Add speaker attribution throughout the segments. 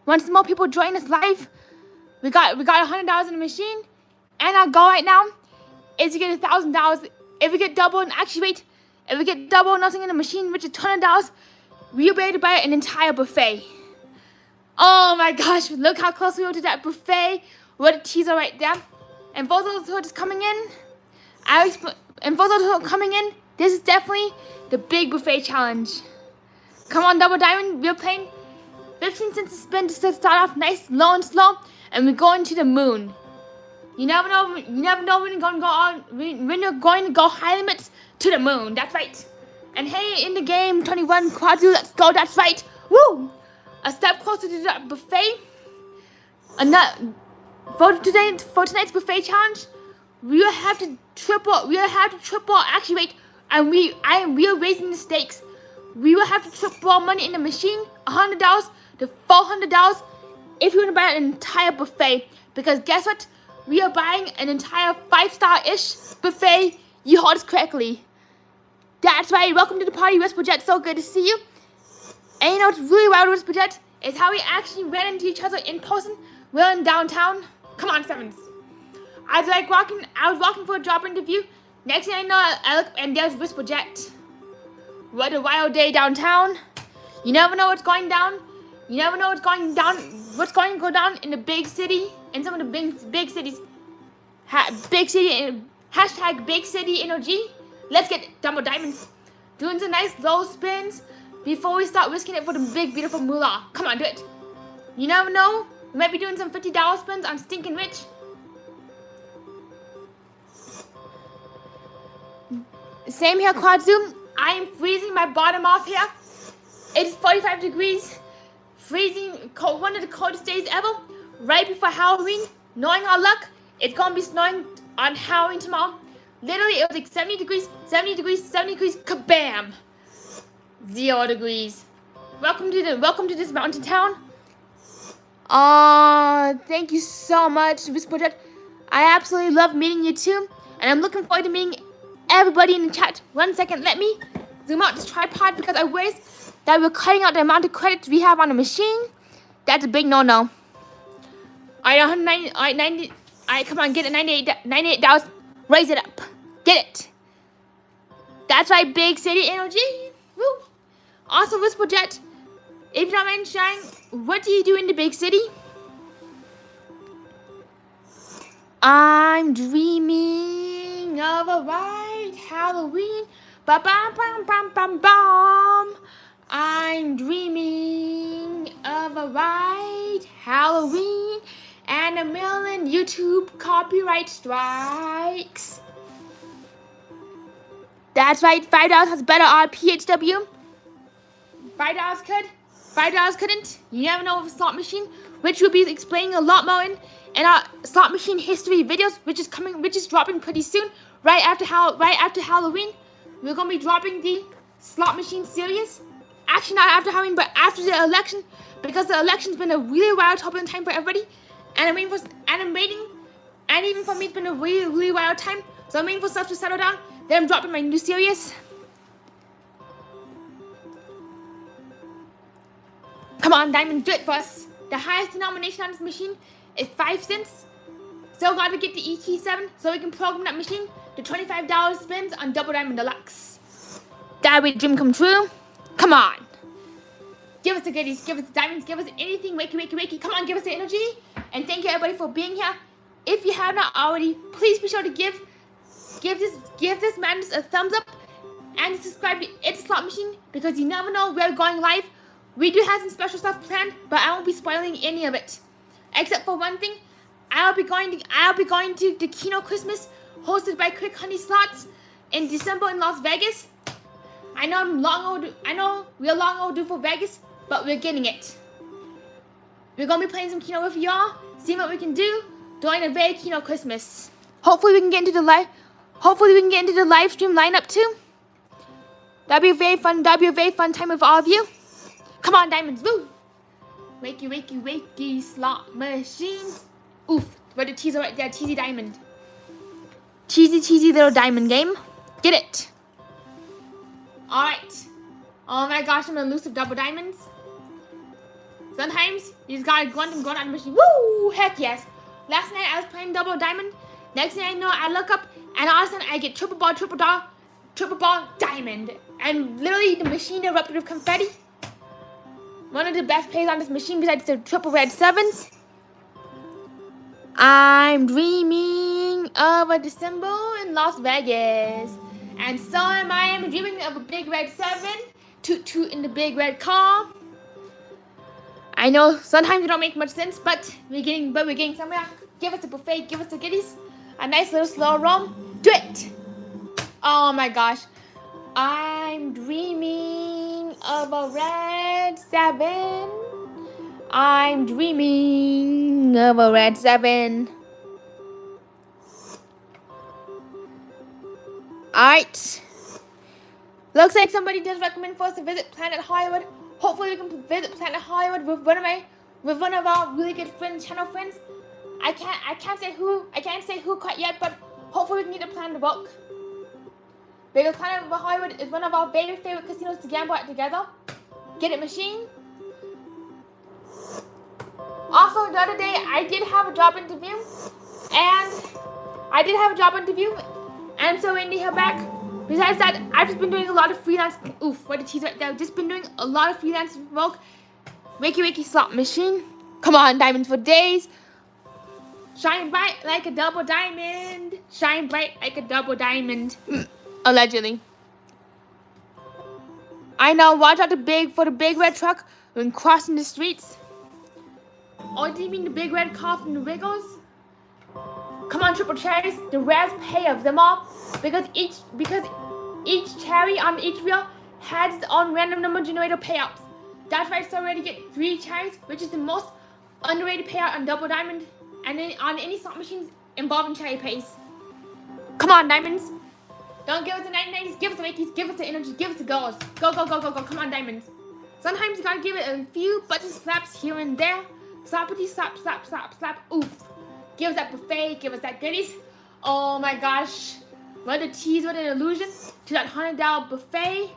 Speaker 1: Once more people join us live, we got $100 in the machine, and our goal right now is to get $1,000. If we get double and actually wait, if we get double nothing in the machine, which is $200, we'll be able to buy an entire buffet. Oh my gosh, look how close we are to that buffet with a teaser right there. And for those who are just coming in, this is definitely the big buffet challenge. Come on, Double Diamond, we're playing 15 cents to spin to start off nice, low and slow, and we're going to the moon. You never know when you're going to go high limits to the moon. That's right. And hey, in the game 21 Quadru, let's go. That's right. Woo! A step closer to that buffet. For tonight's buffet challenge, we will have to triple actually wait, and we are raising the stakes. We will have to triple our money in the machine, $100 to $400 if you want to buy an entire buffet. Because guess what? We are buying an entire 5-star-ish buffet. You heard us correctly. That's right. Welcome to the party, Whisper Jet. So good to see you. And you know what's really wild with Whisper Jet is how we actually ran into each other in person. We're in downtown. Come on, Sevens. I was walking for a job interview. Next thing I know, I look and there's Whisper Jet. What a wild day downtown. You never know what's going down. You never know what's going to go down in the big city, in some of the big cities. Hashtag big city energy. Let's get Double Diamonds. Doing some nice low spins before we start risking it for the big, beautiful moolah. Come on, do it. You never know. We might be doing some $50 spins on Stinking Rich. Same here, Quadzoom. I am freezing my bottom off here. It's 45 degrees. Freezing, cold, one of the coldest days ever. Right before Halloween. Knowing our luck, it's going to be snowing on Halloween tomorrow. Literally, it was like 70 degrees, kabam! 0 degrees. Welcome to this mountain town. Thank you so much, Whisper Jet. I absolutely love meeting you too. And I'm looking forward to meeting everybody in the chat. 1 second, let me zoom out this tripod because I wish that we're cutting out the amount of credits we have on the machine. That's a big no-no. Alright, come on, get it, $98. Raise it up. Get it. That's right, big city energy. Woo. Also, Whisper Jet, if you don't mind sharing, what do you do in the big city? I'm dreaming of a white Halloween. Ba-bam-bam-bam-bam-bam. I'm dreaming of a white Halloween and a million YouTube copyright strikes. That's right, $5 has better RPHW. $5 could, $5 couldn't. You never know with a slot machine, which we'll be explaining a lot more in our slot machine history videos, which is dropping pretty soon, right after Halloween. We're gonna be dropping the slot machine series. Actually, not after Halloween, but after the election, because the election's been a really wild, turbulent time for everybody, and even for me, it's been a really, really wild time. So I'm waiting for stuff to settle down. Then I'm dropping my new series. Come on, Diamond, do it for us. The highest denomination on this machine is 5 cents. Still got to get the ET7 so we can program that machine to $25 spins on Double Diamond Deluxe. That would be a dream come true. Come on. Give us the goodies, give us the diamonds, give us anything. Wakey. Come on, give us the energy. And thank you everybody for being here. If you have not already, please be sure to give this madness a thumbs up and subscribe to It's a Slot Machine, because you never know we're going live. We do have some special stuff planned, but I won't be spoiling any of it. Except for one thing, I'll be going to the Kino Christmas hosted by Quick Honey Slots in December in Las Vegas. I know we're long overdue for Vegas, but we're getting it. We're gonna be playing some Kino with y'all, seeing what we can do during a very Kino Christmas. Hopefully we can get into the live stream lineup too. That'd be a very fun time with all of you. Come on, Diamonds, woo! Wakey, slot machines. Oof, where the teaser right there, cheesy diamond. Cheesy little diamond game. Get it. Alright. Oh my gosh, I'm elusive double diamonds. Sometimes you just gotta go on the machine. Woo! Heck yes. Last night I was playing double diamond. Next thing I know, I look up and all of a sudden I get triple ball, diamond. And literally the machine erupted with confetti. One of the best plays on this machine besides the triple red sevens. I'm dreaming of a December in Las Vegas. And so am I. I'm dreaming of a big red 7. Toot toot in the big red car. I know sometimes it don't make much sense, but we're getting somewhere. Give us a buffet, give us the goodies. A nice little slow roll. Do it! Oh my gosh. I'm dreaming of a red 7. I'm dreaming of a red 7. Alright. Looks like somebody does recommend for us to visit Planet Hollywood. Hopefully we can visit Planet Hollywood with one of our really good friends, channel friends. I can't say who quite yet, but hopefully we can get a plan to book. Because Planet Hollywood is one of our favorite casinos to gamble at together. Get it machine. Also, the other day, I did have a job interview. And I'm so waiting to hear back. Besides that, I've just been doing a lot of freelance. Oof, what a tease right there. Just been doing a lot of freelance work. Wakey slot machine. Come on, diamonds for days. Shine bright like a double diamond. Shine bright like a double diamond. Allegedly. I know, watch out for the big red truck when crossing the streets. Oh, do you mean the big red car from the Wiggles? Come on, triple cherries, the rarest pay of them all, because each cherry on each reel has its own random number generator payouts. That's why I still already get 3 cherries, which is the most underrated payout on double diamond, and then on any slot machines involving cherry pays. Come on, diamonds. Don't give us the 1990s, give us the 80s, give us the energy, give us the goals. Go. Come on, diamonds. Sometimes you gotta give it a few button slaps here and there. Slappity slap, oof. Give us that buffet, give us that goodies. Oh my gosh. What a tease, what an illusion. To that $100 buffet.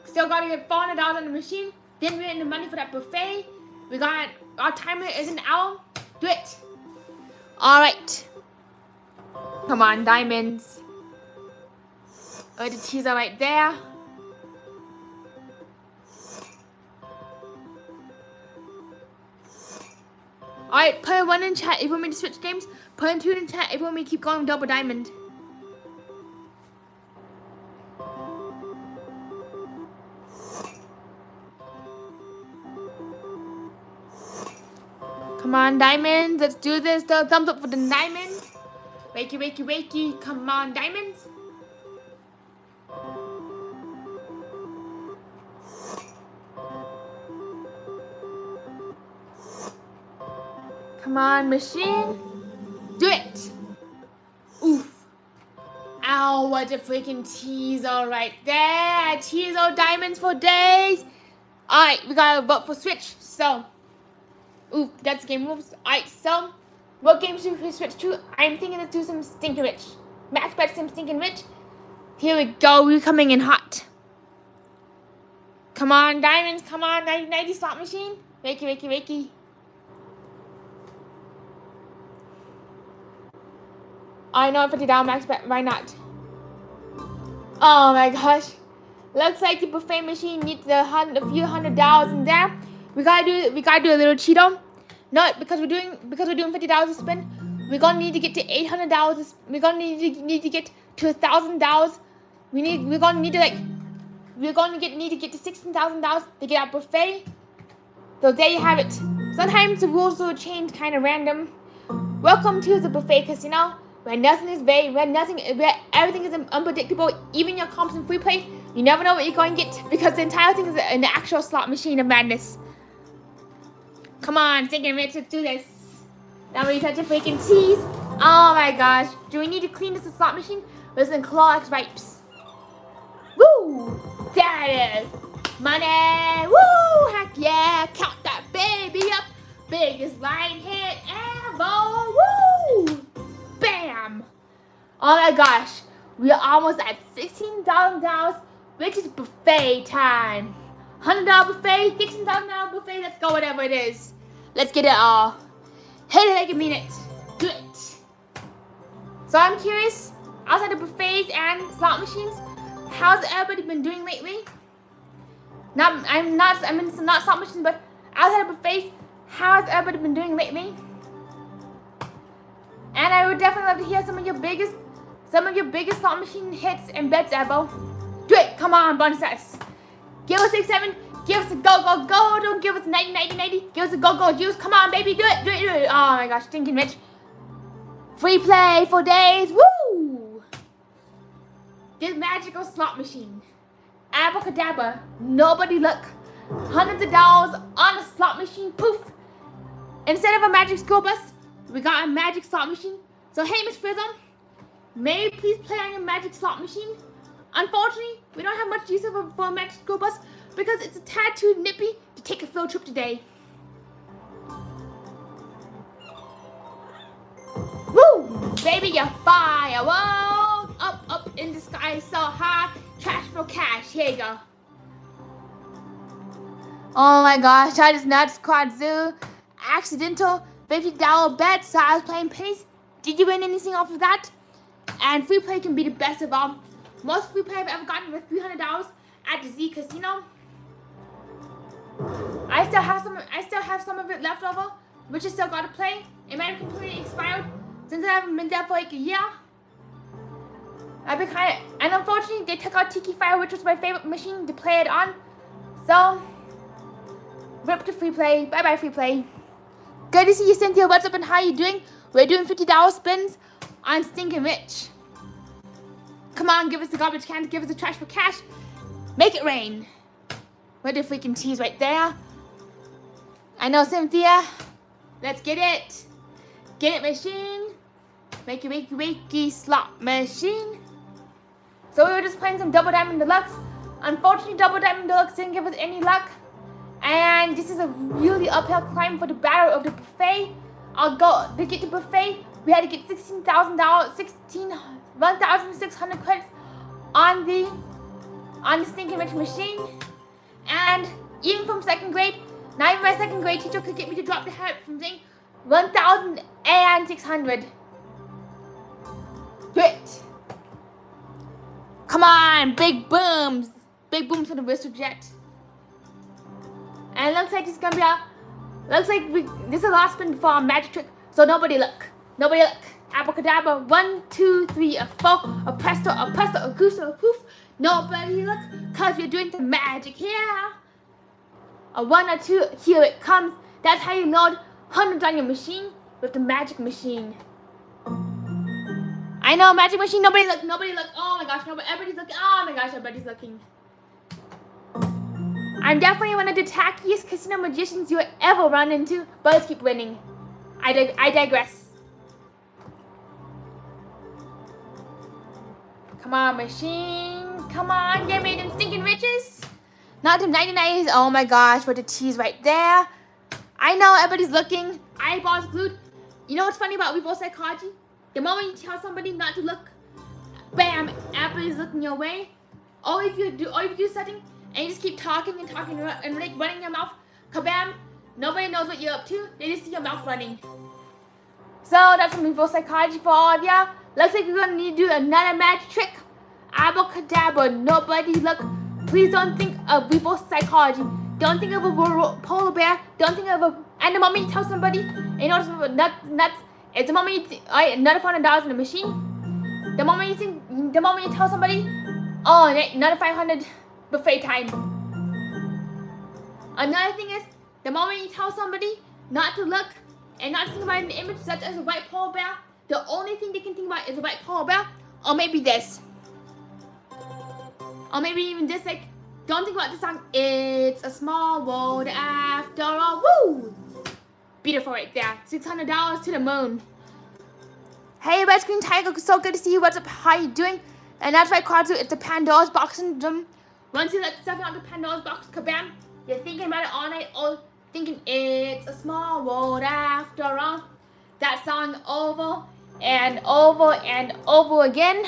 Speaker 1: Still gotta get $400 on the machine. Then we're in the money for that buffet. We got, our timer is an hour. Do it. Alright. Come on, diamonds. Oh, the teaser right there. Alright, put a 1 in chat if you want me to switch games. Put a 2 in chat if you want me to keep going double diamond. Come on, diamonds. Let's do this. The thumbs up for the diamonds. Wakey. Come on, diamonds. Come on, machine. Do it. Oof. Ow, what a freaking teaser right there. Teaser diamonds for days. Alright, we gotta vote for switch. So, oof, that's game moves. Alright, so, what game should we switch to? I'm thinking let's do some Stinking Rich. Max bet some Stinking Rich. Here we go. We're coming in hot. Come on, diamonds. Come on, 90 slot machine. Wakey. I know $50 max bet. Why not? Oh my gosh. Looks like the buffet machine needs a few $100 in there. We gotta do a little Cheeto. No, because we're doing $50 to spin. We're gonna need to get to $800. We're gonna need to get to $1,000. We're gonna need to get to $16,000 to get our buffet. So there you have it. Sometimes the rules will change kind of random. Welcome to the buffet casino. Where everything is unpredictable, even your comps in free play, you never know what you're going to get because the entire thing is an actual slot machine of madness. Come on, Stinking Rich, let's do this. Now we touch a freaking tease. Oh my gosh, do we need to clean this slot machine? Listen, Clorox wipes. Woo! There it is. Money. Woo! Heck yeah! Count that baby up. Biggest line hit ever. Woo! Bam! Oh my gosh, we are almost at $16,000, which is buffet time. $100 buffet, $16,000 buffet, let's go, whatever it is. Let's get it all. Hit it like you mean it. Do it. So I'm curious, outside of buffets and slot machines, how's everybody been doing lately? Not slot machines, but outside of buffets, how has everybody been doing lately? And I would definitely love to hear some of your biggest slot machine hits and bets ever. Do it, come on, bonus us. Give us 6-7, give us a go. Don't give us 90. Give us a go juice. Come on, baby, do it. Oh my gosh, stinking rich. Free play for days, woo! This magical slot machine. Abracadabra, nobody look. Hundreds of dollars on a slot machine, poof. Instead of a magic school bus, we got a magic slot machine. So hey, Miss Frizzle, may you please play on your magic slot machine? Unfortunately, we don't have much use for a magic school bus because it's a tad too nippy to take a field trip today. Woo! Baby, you're fire! Whoa! Up in the sky so high. Trash for cash. Here you go. Oh my gosh, I just nuts quad zoo. Accidental $50 bet, so I was playing pennies. Did you win anything off of that? And free play can be the best of all. Most free play I've ever gotten was $300 at the Z Casino. I still have some of it left over, which I still got to play. It might have completely expired since I haven't been there for like a year. And unfortunately, they took out Tiki Fire, which was my favorite machine to play it on. So, rip to free play. Bye free play. Good to see you, Cynthia. What's up and how you doing? We're doing $50 spins on Stinking Rich. Come on, give us the garbage can, give us the trash for cash. Make it rain. Where the freaking cheese right there? I know, Cynthia. Let's get it. Get it, machine. Wakey slot machine. So we were just playing some Double Diamond Deluxe. Unfortunately, Double Diamond Deluxe didn't give us any luck. And this is a really uphill climb for the battle of the buffet. To get the buffet, we had to get $1,600 credits on the Stinking Rich machine. And even from second grade, not even my second grade teacher could get me to drop the hat from saying 1,600. Do it. Come on, big booms. Big booms for the Bristol Jet. And it looks like this is gonna be this is the last spin before our magic trick. So nobody look. Abracadabra, 1, 2, 3, a 4, a presto, a gusto, a poof. Nobody look, cause we're doing the magic here. A 1 or 2, here it comes. That's how you load hundreds on your machine with the magic machine. I know, magic machine, nobody look. Oh my gosh, everybody's looking. Oh my gosh, everybody's looking. I'm definitely one of the tackiest casino magicians you ever run into, but let's keep winning. I digress. Come on, machine. Come on, give me them stinking riches. Not them 99s. Oh my gosh, for the cheese right there. I know, everybody's looking. Eyeballs glued. You know what's funny about reverse psychology? The moment you tell somebody not to look, bam, everybody's looking your way. Or if you do something and you just keep talking and like running your mouth, kabam, nobody knows what you're up to. They just see your mouth running. So that's some reverse psychology for all of y'all. Looks like we're gonna need to do another magic trick. Abracadabra, nobody look. Please don't think of reverse psychology. Don't think of a polar bear. Don't think of and the moment you tell somebody, you know, nuts. It's the moment you another $400 in the machine. The moment you tell somebody, oh, another 500 buffet time. Another thing is, the moment you tell somebody not to look and not to think about an image such as a white polar bear, the only thing they can think about is a white polar bear, or maybe this. Or maybe even this, like, don't think about this song. It's a small world after all. Woo! Beautiful right there. $600 to the moon. Hey, Red Screen Tiger, so good to see you. What's up? How you doing? And that's right, Quadzu. It's the Pandora's box syndrome. Once you let stuff out the Pandora's box, kabam, you're thinking about it all night, thinking it's a small world after all. That song over and over and over again.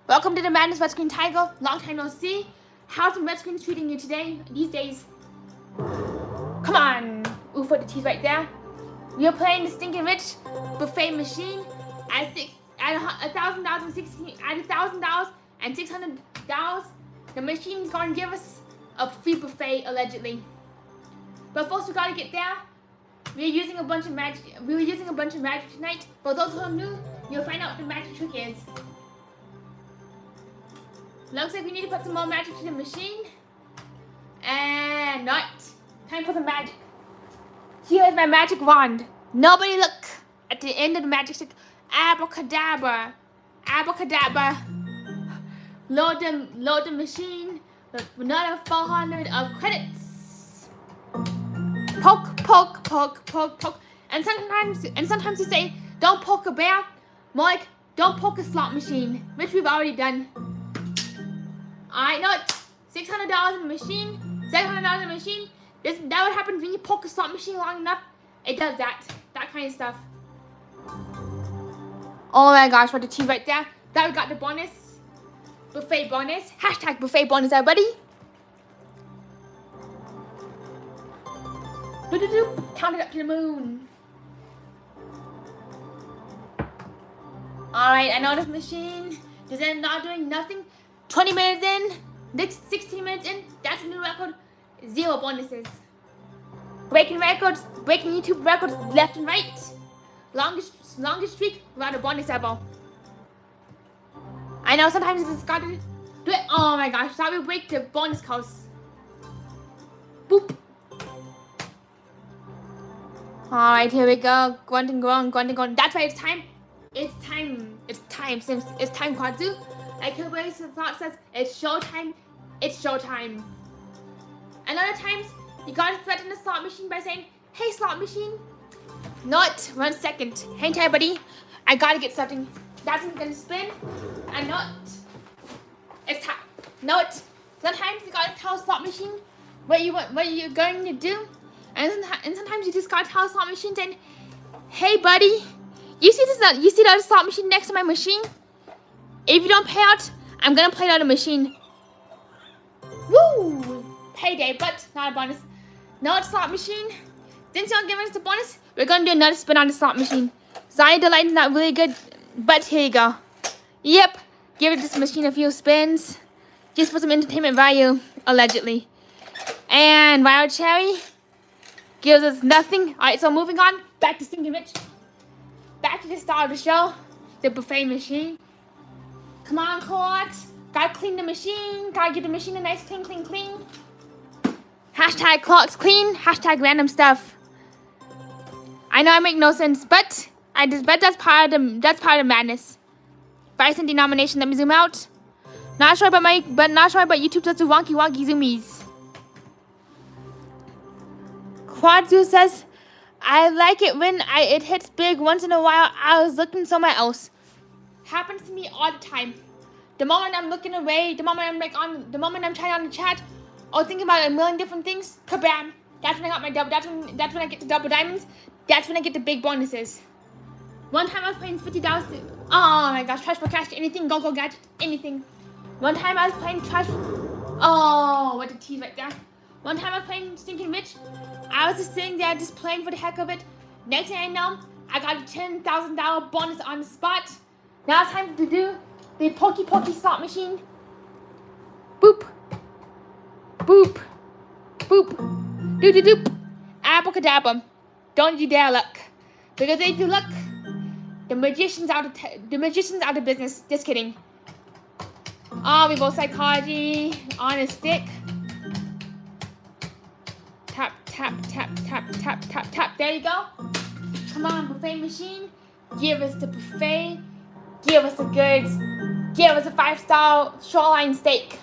Speaker 1: Welcome to the Madness, Red Screen Tiger. Long time no see. How's the red screen treating you today, these days? Come on. Ooh, for the teeth right there. We are playing the Stinking Rich buffet machine at $1,000 and $600. The machine's gonna give us a free buffet allegedly. But first we gotta get there. We were using a bunch of magic tonight. For those who are new, you'll find out what the magic trick is. Looks like we need to put some more magic to the machine. And not. Time for the magic. Here is my magic wand. Nobody look at the end of the magic stick. Abracadabra. Abracadabra. Load the machine with another 400 of credits. Poke, poke, poke, poke, poke. And sometimes you say, don't poke a bear. More like, don't poke a slot machine, which we've already done. Alright, no, $600 in the machine, $700 in the machine. That what happens when you poke a slot machine long enough. It does that kind of stuff. Oh my gosh, what the tea right there. That we got the bonus. Buffet bonus. Hashtag buffet bonus, everybody. Count it up to the moon. Alright, I know this machine is not doing nothing. 20 minutes in, next 16 minutes in, that's a new record. 0 bonuses. Breaking records, breaking YouTube records left and right. Longest streak without a bonus ever. I know sometimes it's got to do it. Oh my gosh, that will break the bonus cost. Boop. Alright, here we go. Grunt and groan, grunt and groan. That's why it's time. It's time. Since it's time, Quadzu. Like Hillbilly's thought says, it's showtime. It's showtime. And other times, you gotta threaten the slot machine by saying, hey, slot machine. Not 1 second. Hang tight, buddy. I gotta get something. That's gonna spin. And not. It's time. Not. Sometimes you gotta tell slot machine what you're going to do. And sometimes you just gotta tell slot machine saying, hey, buddy. You see the other slot machine next to my machine? If you don't pay out, I'm gonna play another machine. Woo! Payday, but not a bonus. No slot machine. Since you're giving us the bonus, we're gonna do another spin on the slot machine. Sorry, the lighting's not really good, but here you go. Yep, give this machine a few spins, just for some entertainment value, allegedly. And Wild Cherry gives us nothing. Alright, so moving on, back to Stinking Rich. Back to the start of the show, the buffet machine. Come on, clocks. Gotta clean the machine. Gotta give the machine a nice clean. Hashtag clocks clean. Hashtag random stuff. I know I make no sense, but that's part of the madness. 5 cent denomination. Let me zoom out. Not sure about YouTube does the wonky zoomies. Quadzu says, I like it when it hits big. Once in a while, I was looking somewhere else. Happens to me all the time. The moment I'm looking away, the moment I'm trying on the chat, or thinking about a million different things, kabam! That's when I got my double. That's when I get the double diamonds. That's when I get the big bonuses. One time I was playing $50. Oh my gosh, trash for cash, anything, go gadget, anything. One time I was playing trash. Oh, what a tease right there. One time I was playing Stinking Rich. I was just sitting there, just playing for the heck of it. Next thing I know, I got a $10,000 bonus on the spot. Now it's time to do the pokey slot machine. Boop. Boop. Boop. Doop. Abracadabra. Don't you dare look. Because if you look, the magician's out of business. Just kidding. Oh, we both psychology on a stick. Tap. There you go. Come on, buffet machine. Give us the buffet. Give us the goods. Give us a 5-star shoreline steak.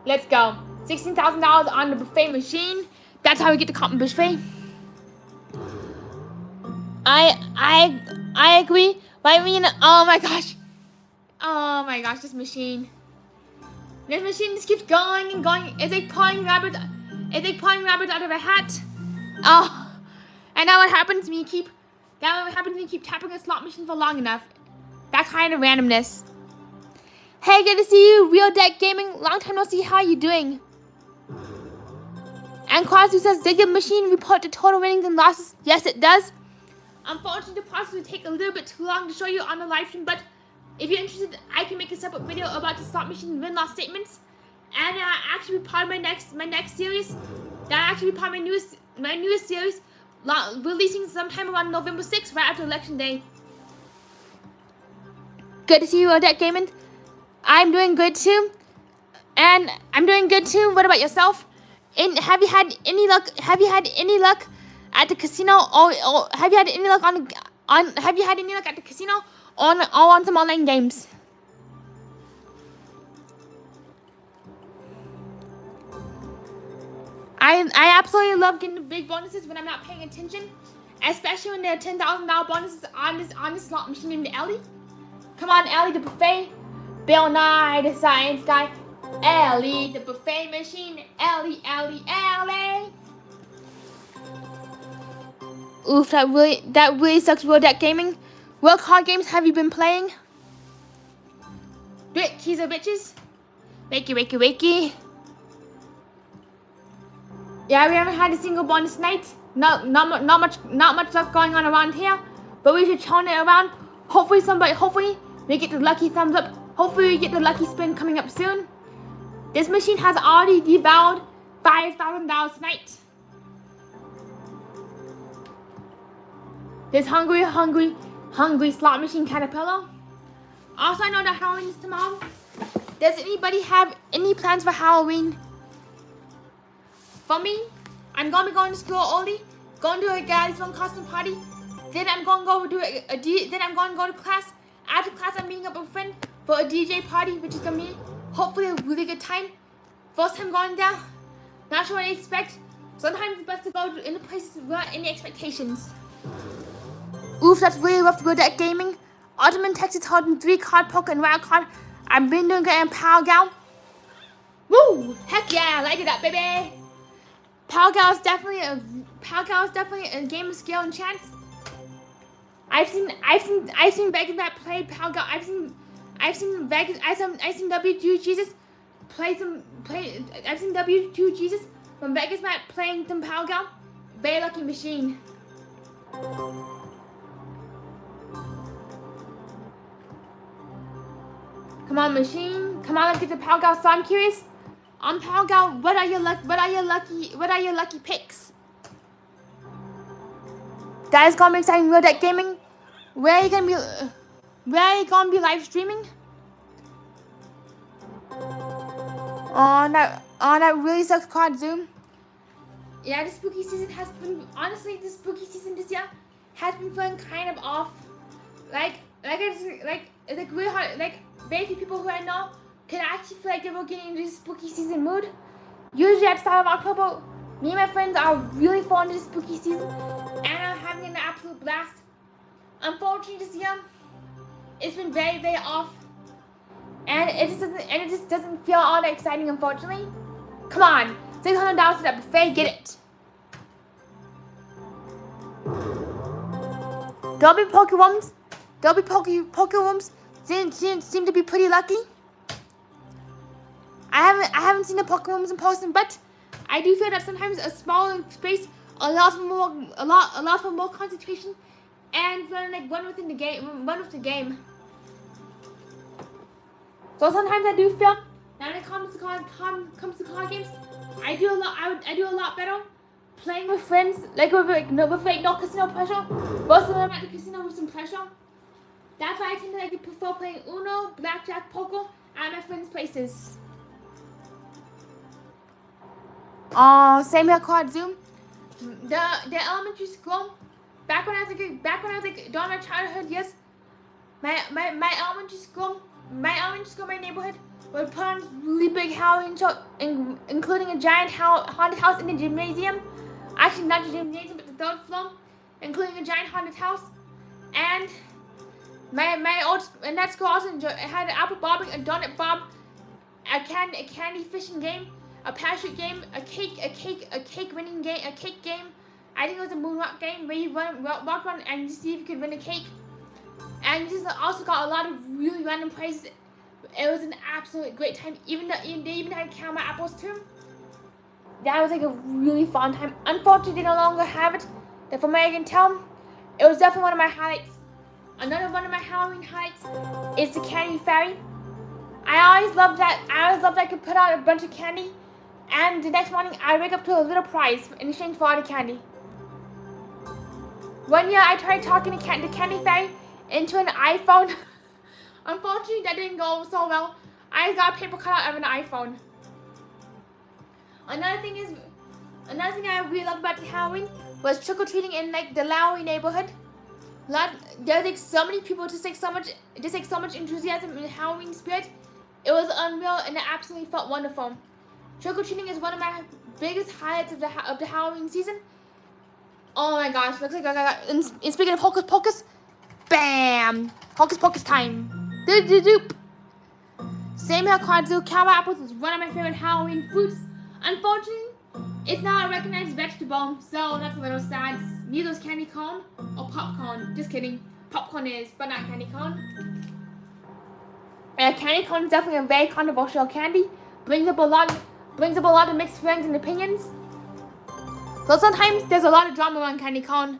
Speaker 1: Let's go. $16,000 on the buffet machine. That's how we get the cotton buffet. I agree. But I mean, oh my gosh, this machine. This machine just keeps going and going. It's like pulling rabbits out of a hat. Oh, and now what happens when you keep tapping a slot machine for long enough? That kind of randomness. Hey, good to see you, Real Deck Gaming. Long time no see. How you doing? And Quazu says, did your machine report the total winnings and losses? Yes, it does. Unfortunately, the process will take a little bit too long to show you on the live stream, but if you're interested, I can make a separate video about the slot machine win-loss statements, and actually be part of my next series. That actually be part of my newest series, releasing sometime around November 6th, right after Election Day. Good to see you, Odette Gaming. I'm doing good too, and I'm doing good too. What about yourself? Have you had any luck? Have you had any luck at the casino, or have you had any luck have you had any luck at the casino or on some online games? I absolutely love getting the big bonuses when I'm not paying attention, especially when there are $10,000 bonuses on this slot machine named Ellie. Come on, Ellie, the buffet. Bill Nye, the science guy. Ellie, the buffet machine. Ellie, Ellie, Ellie. Oof, that really sucks. Real Deck Gaming. What card games have you been playing? Keys are bitches. Wakey. Yeah, we haven't had a single bonus night. Not much luck going on around here, but we should turn it around. Hopefully we get the lucky thumbs up. Hopefully we get the lucky spin coming up soon. This machine has already devoured $5,000 tonight. This hungry slot machine caterpillar. Also, I know that Halloween is tomorrow. Does anybody have any plans for Halloween? For me, I'm gonna be going to school early, going to a guy's film costume party. Then I'm going to go then I'm going to go to class. After class, I'm meeting up with a friend for a DJ party, which is gonna be hopefully a really good time. First time going there, not sure what I expect. Sometimes it's best to go in the places without any expectations. Oof, that's really rough to go to gaming. Ottoman Texas holding 3 card poker and wild card. I've been doing good in Power Gal. Woo! Heck yeah, light it up, baby. Power Gal is definitely a game of skill and chance. I've seen Vegas that play Power Gal. I've seen W2 Jesus play. I've seen W2 Jesus from Vegas Matt playing some Power Gal. Very lucky machine. Come on, machine. Come on, let's get the Power Gal. So I'm curious. On Power Gal, what are your lucky picks? That is gonna be exciting. Real Deck Gaming. Where are you gonna be live streaming? On that really sucks card Zoom. Yeah, the spooky season has been the spooky season this year has been feeling kind of off. It's really hard. Like very few people who I know can actually feel like they were getting into the spooky season mood. Usually at the start of October, me and my friends are really falling into the spooky season and are having an absolute blast. Unfortunately, this year it's been very, very off, and it just doesn't feel all that exciting. Unfortunately, come on, $600 for that buffet, get it. Dolby Poker Rooms seem to be pretty lucky. I haven't seen the poker rooms in person, but I do feel that sometimes a smaller space allows for more concentration and feeling like one with the game. So sometimes I do feel that when it comes to card games, I do a lot better playing with friends, with no casino pressure, versus when I'm at the casino with some pressure. That's why I tend to prefer playing Uno, Blackjack, Poker at my friends' places. Same here, card Zoom. The elementary school. Back when I was during my childhood years, my elementary school, my neighborhood would put on really big Halloween show, including a giant haunted house in the gymnasium. Actually, not the gymnasium, but the 3rd floor, including a giant haunted house. And that school also had an apple bobbing, a donut bob, a candy fishing game, a parachute game, a cake winning game, a cake game. I think it was a moonwalk game where you walk around and you see if you could win a cake. And you just also got a lot of really random prizes It was an absolute great time. Even though they even had caramel apples too. That was like a really fun time. Unfortunately, they no longer have it. But from what I can tell, it was definitely one of my highlights. Another one of my Halloween highlights is the candy fairy. I always loved that. I could put out a bunch of candy, and the next morning I'd wake up to a little prize in exchange for all the candy. One year I tried talking the candy fairy into an iPhone. Unfortunately, that didn't go so well. I got a paper cutout of an iPhone. Another thing I really loved about Halloween was trick or treating in like the Lowry neighborhood. There's like so many people, just like so much enthusiasm in the Halloween spirit. It was unreal and it absolutely felt wonderful. Trick or treating is one of my biggest highlights of the Halloween season. Oh my gosh! Looks like I got. And speaking of hocus pocus, bam! Hocus pocus time. Doop. Same how Kwadzu caramel apples is one of my favorite Halloween fruits. Unfortunately, it's not a recognized vegetable, so that's a little sad. Neither is candy corn or popcorn. Just kidding. Popcorn is, but not candy corn. Candy corn is definitely a very controversial candy. Brings up a lot of mixed feelings and opinions. So sometimes there's a lot of drama around candy corn.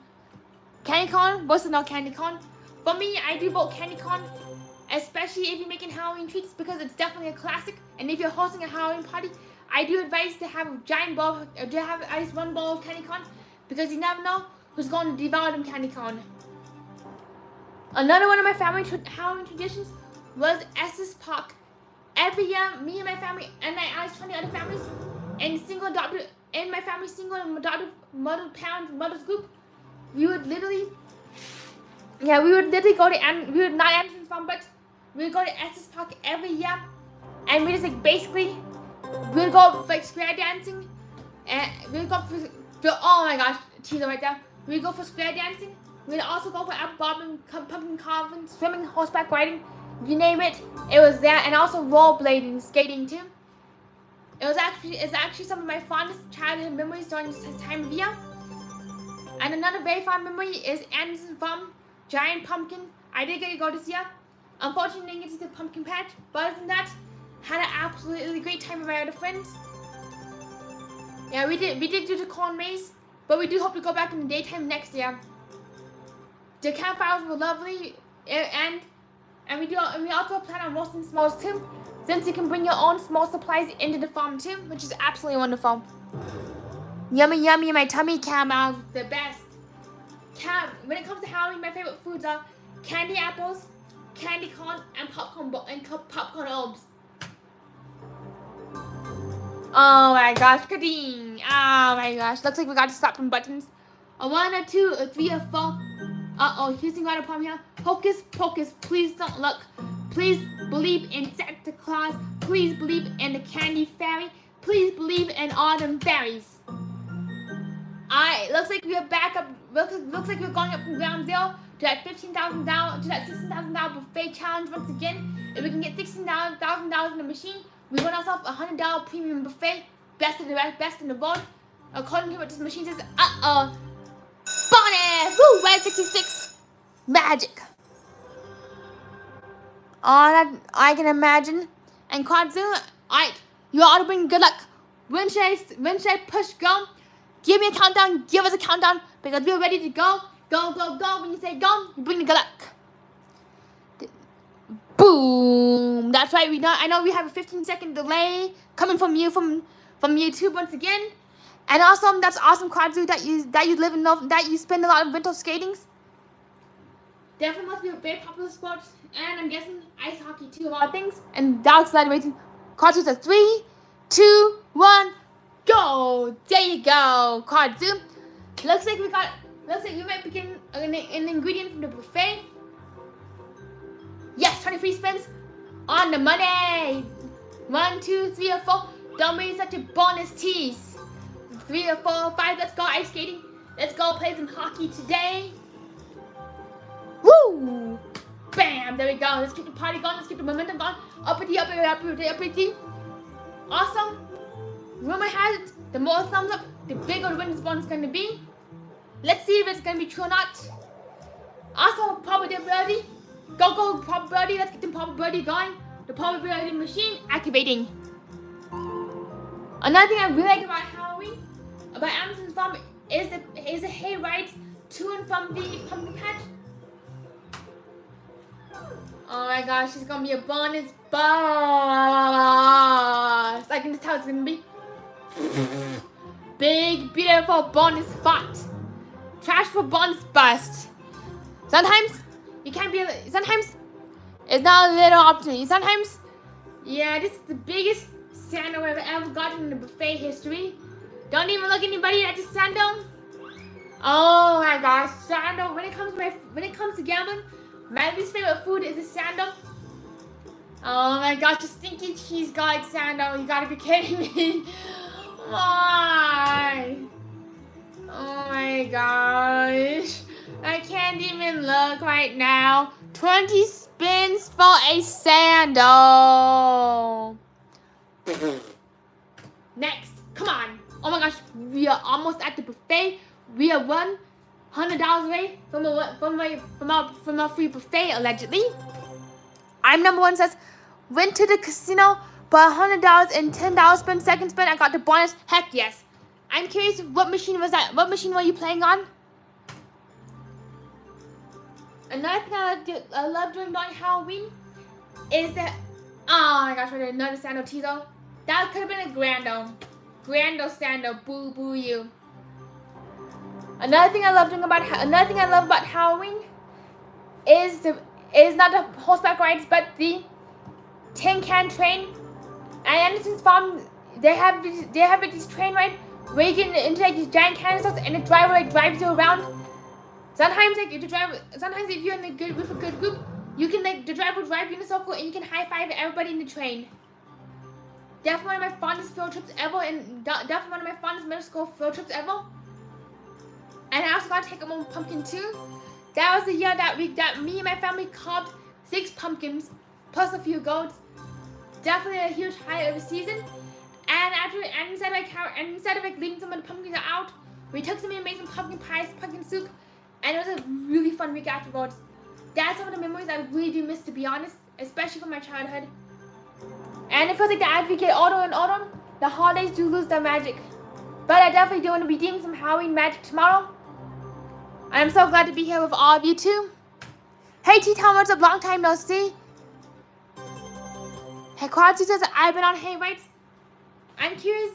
Speaker 1: Candy corn versus not candy corn. For me, I do vote candy corn, especially if you're making Halloween treats because it's definitely a classic. And if you're hosting a Halloween party, I do advise to have a giant bowl, or to have at least one bowl of candy corn, because you never know who's going to devour them candy corn. Another one of my family Halloween traditions was Estes Park. Every year, me and my family and at least 20 other families in my family's single and adopted mothers group, we would literally go to, and we would not Anderson Farm, but we would go to Estes Park every year, and we just like basically we would go for like square dancing, and we would go for oh my gosh, teaser right there. We would go for square dancing. We'd also go for apple bobbing, pumpkin carving, swimming, horseback riding, you name it. It was there, and also rollerblading, skating too. It's actually some of my fondest childhood memories during this time of year. And another very fond memory is Anderson Farm, giant pumpkin. I did get to go this year. Unfortunately, I didn't get to see the pumpkin patch, but other than that, had an absolutely great time with my other friends. Yeah, we did do the corn maze, but we do hope to go back in the daytime next year. The campfires were lovely, and we also plan on roasting s'mores too, since you can bring your own s'more supplies into the farm too, which is absolutely wonderful. Yummy, yummy in my tummy, caramel, the best. When it comes to Halloween, my favorite foods are candy apples, candy corn, and popcorn orbs. Oh my gosh, Kadeen! Oh my gosh, looks like we got to stop some buttons. A 1, a 2, a 3, a 4. Houston got a problem here. Hocus pocus, please don't look. Please believe in Santa Claus. Please believe in the candy fairy. Please believe in autumn fairies. Looks like we're back up. Looks like we're going up from ground zero to that $15,000 to that $16,000 buffet challenge once again. If we can get $16,000 in the machine, we win ourselves a $100 premium buffet. Best in the world. According to what this machine says. Bonus! Woo! Red 66. Magic. All that I can imagine. And Kwadzu, you ought to bring good luck. When should I push go? Give me a countdown. Give us a countdown because we're ready to go. Go, go, go. When you say go, you bring the good luck. Boom. That's right. I know we have a 15-second delay coming from YouTube once again. And also, that's awesome, Kwadzu, that you live in that you spend a lot of winter skatings. Definitely must be a very popular sport, and I'm guessing ice hockey too, of all things. And dog sled racing. Kwadzu says 3, 2, 1, go! There you go, Kwadzu. Looks like we might be getting an ingredient from the buffet. Yes, 23 spins on the money. 1, 2, 3, or 4. Don't be such a bonus tease. 3 or 4 or 5. Let's go ice skating. Let's go play some hockey today. Woo! Bam! There we go. Let's keep the party going. Let's keep the momentum going. Uppity. Awesome. Rumor has it, the more thumbs up, the bigger the win spawn is going to be. Let's see if it's going to be true or not. Also, probability. Go, probability. Let's get the probability going. The probability machine activating. Another thing I really like about Halloween, about Amazon's farm, is the hay rides to and from the pumpkin patch. Oh my gosh, it's gonna be a bonus bus. I can just tell it's gonna be big, beautiful bonus spot. Trash for bonus bust. Sometimes you can't be. Sometimes it's not a little opportunity. Sometimes, yeah, this is the biggest sandal I've ever gotten in the buffet history. Don't even look anybody at this sandal. Oh my gosh, sandal. When it comes to gambling, my least favorite food is a sandal. Oh my gosh, the stinky cheese garlic sandal. You gotta be kidding me. Why? Oh my gosh. I can't even look right now. 20 spins for a sandal. Next, come on. Oh my gosh, we are almost at the buffet. We are $100 away from a free buffet, allegedly. I'm number one says, went to the casino, bought $100 and $10 spin. Second spin, I got the bonus. Heck yes. I'm curious, what machine was that? What machine were you playing on? Another thing I love doing during Halloween is that, oh my gosh, another sandal teaser. That could have been a Grando. Grando sandal, boo boo you. Another thing I love about Halloween is not the horseback rides, but the tin can train. And Anderson's farm, they have this train ride where you can interact these giant canisters and the driver like drives you around. Sometimes if you're with a good group, you can the driver will drive you in a circle and you can high five everybody in the train. Definitely one of my fondest field trips ever, and definitely one of my fondest middle school field trips ever. And I also got to take them on pumpkin too. That was the year that me and my family carved 6 pumpkins plus a few goats. Definitely a huge highlight of the season. And instead of leaving some of the pumpkins out, we took some amazing pumpkin pies, pumpkin soup, and it was a really fun week afterwards. That's some of the memories I really do miss, to be honest, especially from my childhood. And it feels like as we get older and older, the holidays do lose their magic. But I definitely do want to be doing some Halloween magic tomorrow. And I'm so glad to be here with all of you too. Hey T-Town, what's up? Long time no see. Hey Quadsu says I've been on hay rides. I'm curious,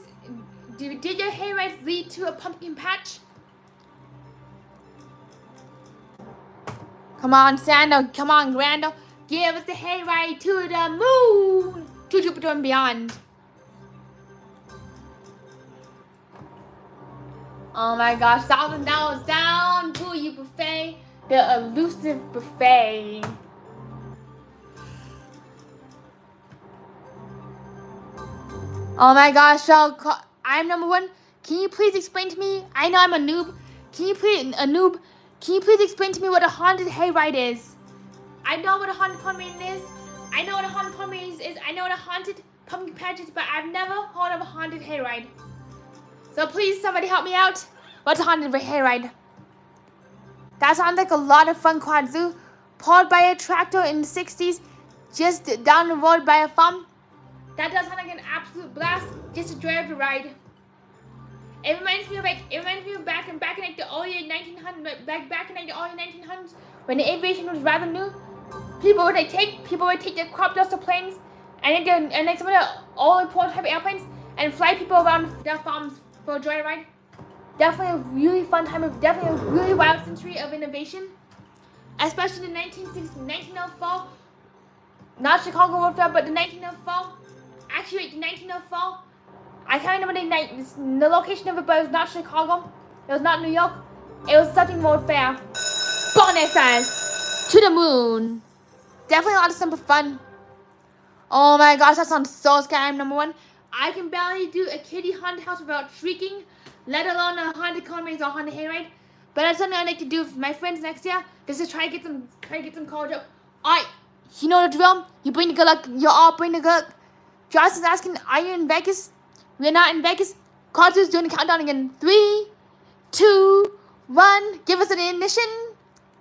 Speaker 1: did your hay rides lead to a pumpkin patch? Come on, Sando. Come on, Grando. Give us the hay ride to the moon. To Jupiter and beyond. Oh my gosh, $1,000 down to you buffet. The elusive buffet. Oh my gosh, y'all. I'm number one. Can you please explain to me? I know I'm a noob. Can you please explain to me what a haunted hayride is? I know what a haunted pumpkin is. I know what a haunted pumpkin is. I know what a haunted pumpkin patch is, but I've never heard of a haunted hayride. So please, somebody help me out. What's a haunted hayride? That sounds like a lot of fun, Quadzu. Pulled by a tractor in the 60s, just down the road by a farm. That does sound like an absolute blast, just to drive the ride. It reminds me of back in like the early 1900s, back in like the early 1900s, when the aviation was rather new. People would take their crop duster planes and some of the old prototype airplanes and fly people around their farms for a joyride. Definitely a really fun time, definitely a really wild century of innovation, especially the 1904. Not Chicago World Fair, but the 1904. Actually, the 1904. I can't remember the location of it, but it was not Chicago. It was not New York. It was something World Fair. Bonuses to the moon. Definitely a lot of simple fun. Oh my gosh, that sounds so scary. I'm number one. I can barely do a kiddie haunted house without shrieking, let alone a haunted cornmaze or haunted hayride. But that's something I'd like to do with my friends next year. Just to try to get some college up. Alright, you know the drill. You bring the good luck. You all bring the good luck. Josh is asking, are you in Vegas? We're not in Vegas. Carter's doing the countdown again. 3, 2, 1. Give us an ignition.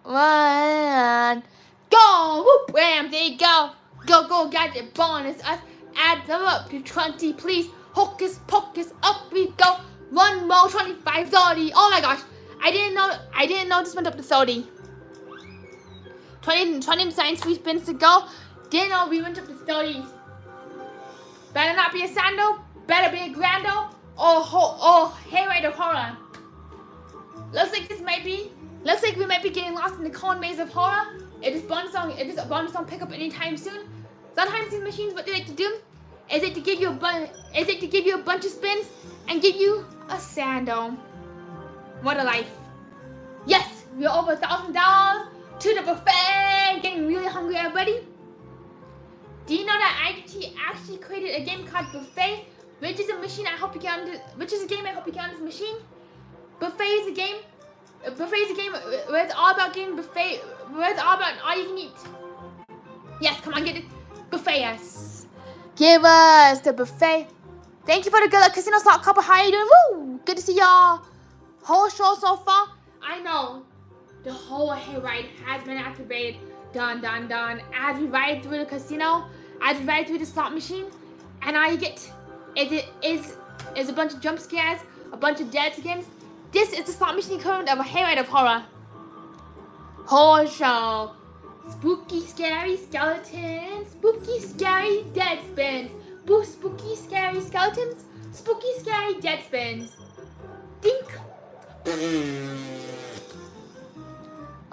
Speaker 1: 1. Go! Whoop! Bam! There you go. Go, gadget bonus. Us add them up to 20, please. Hocus pocus, up we go. One more 25, 30. Oh my gosh, I didn't know this went up to 30. 20 science 3 spins to go. Didn't know we went up to 30. Better not be a sando. Better be a grando. Oh, hayride of horror. Looks like we might be getting lost in the cone maze of horror. If this bonus don't pick up anytime soon. Sometimes these machines, what they like to do is to give you a bunch of spins and give you a sando. What a life! Yes, we're over $1,000 to the buffet. Getting really hungry, everybody. Do you know that IDT actually created a game called Buffet, which is a machine I hope you get on this machine. Buffet is a game where it's all about getting buffet, where it's all about all you can eat. Yes, come on, get it. Buffet, yes. Give us the buffet. Thank you for the good luck casino slot couple. How you doing? Woo! Good to see y'all. Whole show so far. I know the whole hayride has been activated. Done. As we ride through the casino, as we ride through the slot machine, and all you get is a bunch of jump scares, a bunch of dead skins. This is the slot machine equivalent of a hayride of horror. Horror show. Spooky, scary skeletons. Spooky, scary dead spins. Spooky, scary skeletons. Spooky, scary dead spins. Dink.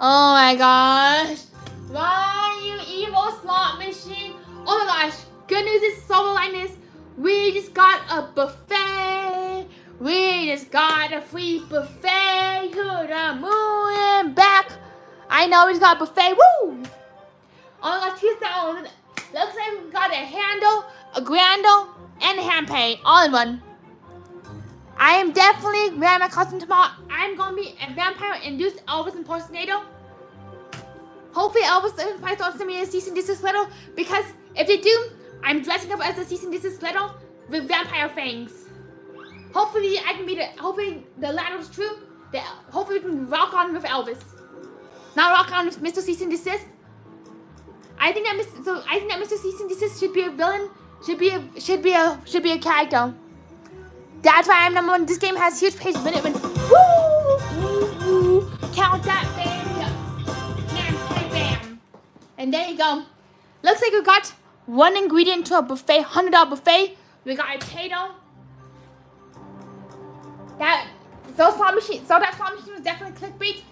Speaker 1: Oh my gosh. Why, you evil slot machine? Oh my gosh. Good news is, silver line is, we just got a buffet. We just got a free buffet to the moon and back. I know we just got a buffet. Woo! Oh my gosh, 2,000. Looks like we got a handle, a grando, and a hand pay all in one. I am definitely wearing my costume tomorrow. I'm going to be a vampire-induced Elvis impersonator. Hopefully Elvis probably don't send me a cease and desist letter, because if they do, I'm dressing up as a cease and desist letter with vampire fangs. Hopefully hopefully the latter is true. Hopefully we can rock on with Elvis. Not rock on with Mr. Cease and Desist. I think that Mr. Cease and Desist should be a villain. Should be a character. That's why I'm number one. This game has huge page win. Woo! Count that baby up. Bam. And there you go. Looks like we got one ingredient to a buffet, $100 buffet. We got a potato. That slot machine was definitely clickbait.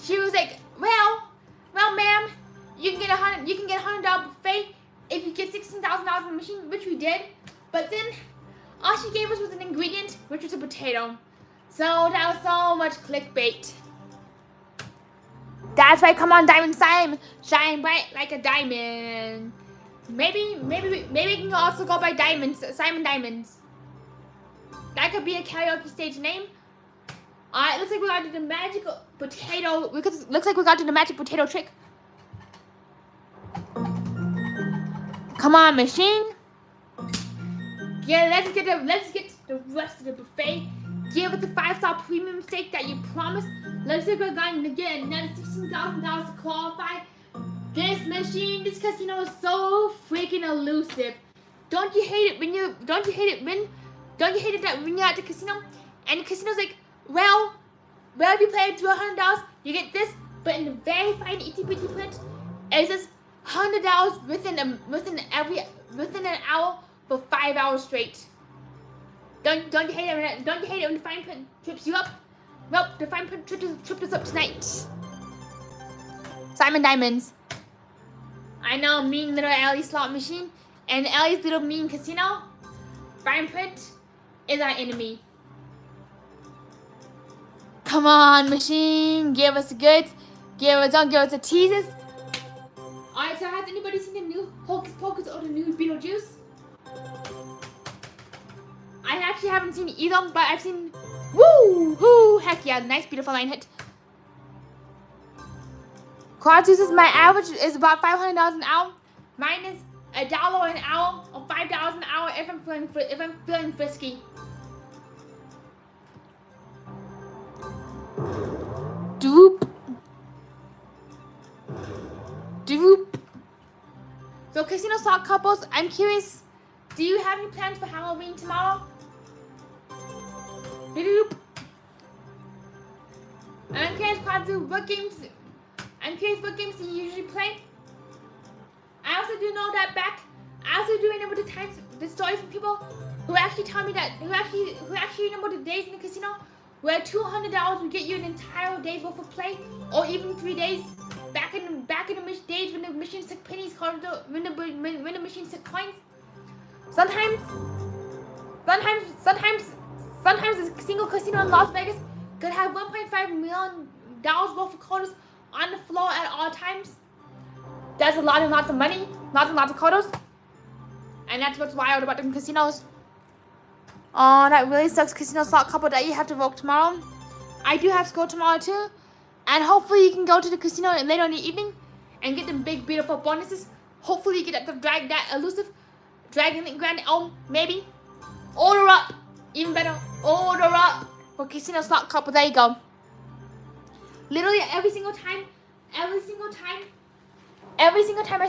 Speaker 1: She was like, well, ma'am, you can get $100 buffet if you get $16,000 in the machine, which we did. But then all she gave us was an ingredient, which was a potato. So that was so much clickbait. That's why, come on, Diamond Simon, shine bright like a diamond. Maybe we can also go by Diamonds, Simon Diamonds. That could be a karaoke stage name. It looks like we got to do the magic potato. Looks like we got to do the magic potato trick. Come on, machine. Yeah, let's get the rest of the buffet. Give us the 5-star premium steak that you promised. Let's see if we're going to get another $16,000 to qualify. This machine, this casino is so freaking elusive. Don't you hate it when you're at the casino and the casino's like, well, if you play it to $100, you get this, but in the very fine itty bitty print, it says $100 within an hour for 5 hours straight. Don't you hate it? Don't you hate it when the fine print trips you up? Well, the fine print tripped us up tonight. Simon Diamonds. I know, mean little Ellie slot machine and Ellie's little mean casino. Fine print is our enemy. Come on, machine. Give us the goods. Don't give us the teasers. Alright, so has anybody seen the new Hocus Pocus or the new Beetlejuice? I actually haven't seen either, but I've seen... Woo! Heck yeah, nice, beautiful line hit. Quadus is my average is about $500 an hour. Mine is $1 an hour or $5 an hour if I'm feeling frisky. Doop. casino slot couples, I'm curious, do you have any plans for Halloween tomorrow? Doop. And I'm curious, Kazu, what games do you usually play? I also do know that I also do remember the stories from people who actually tell me that, who actually remember the days in the casino where $200 would get you an entire day's worth of play, or even 3 days. Back in the days when the machines took pennies, when the machines took coins. Sometimes a single casino in Las Vegas could have $1.5 million worth of quarters on the floor at all times. That's a lot and lots of money, lots and lots of quarters. And that's what's wild about them casinos. Oh, that really sucks, casino slot couple that you have to work tomorrow. I do have school tomorrow too. And hopefully you can go to the casino later in the evening and get them big, beautiful bonuses. Hopefully you get that elusive Dragon Link Grand Elm, maybe. Order up. Even better, order up for casino slot couple. There you go. Literally every single time I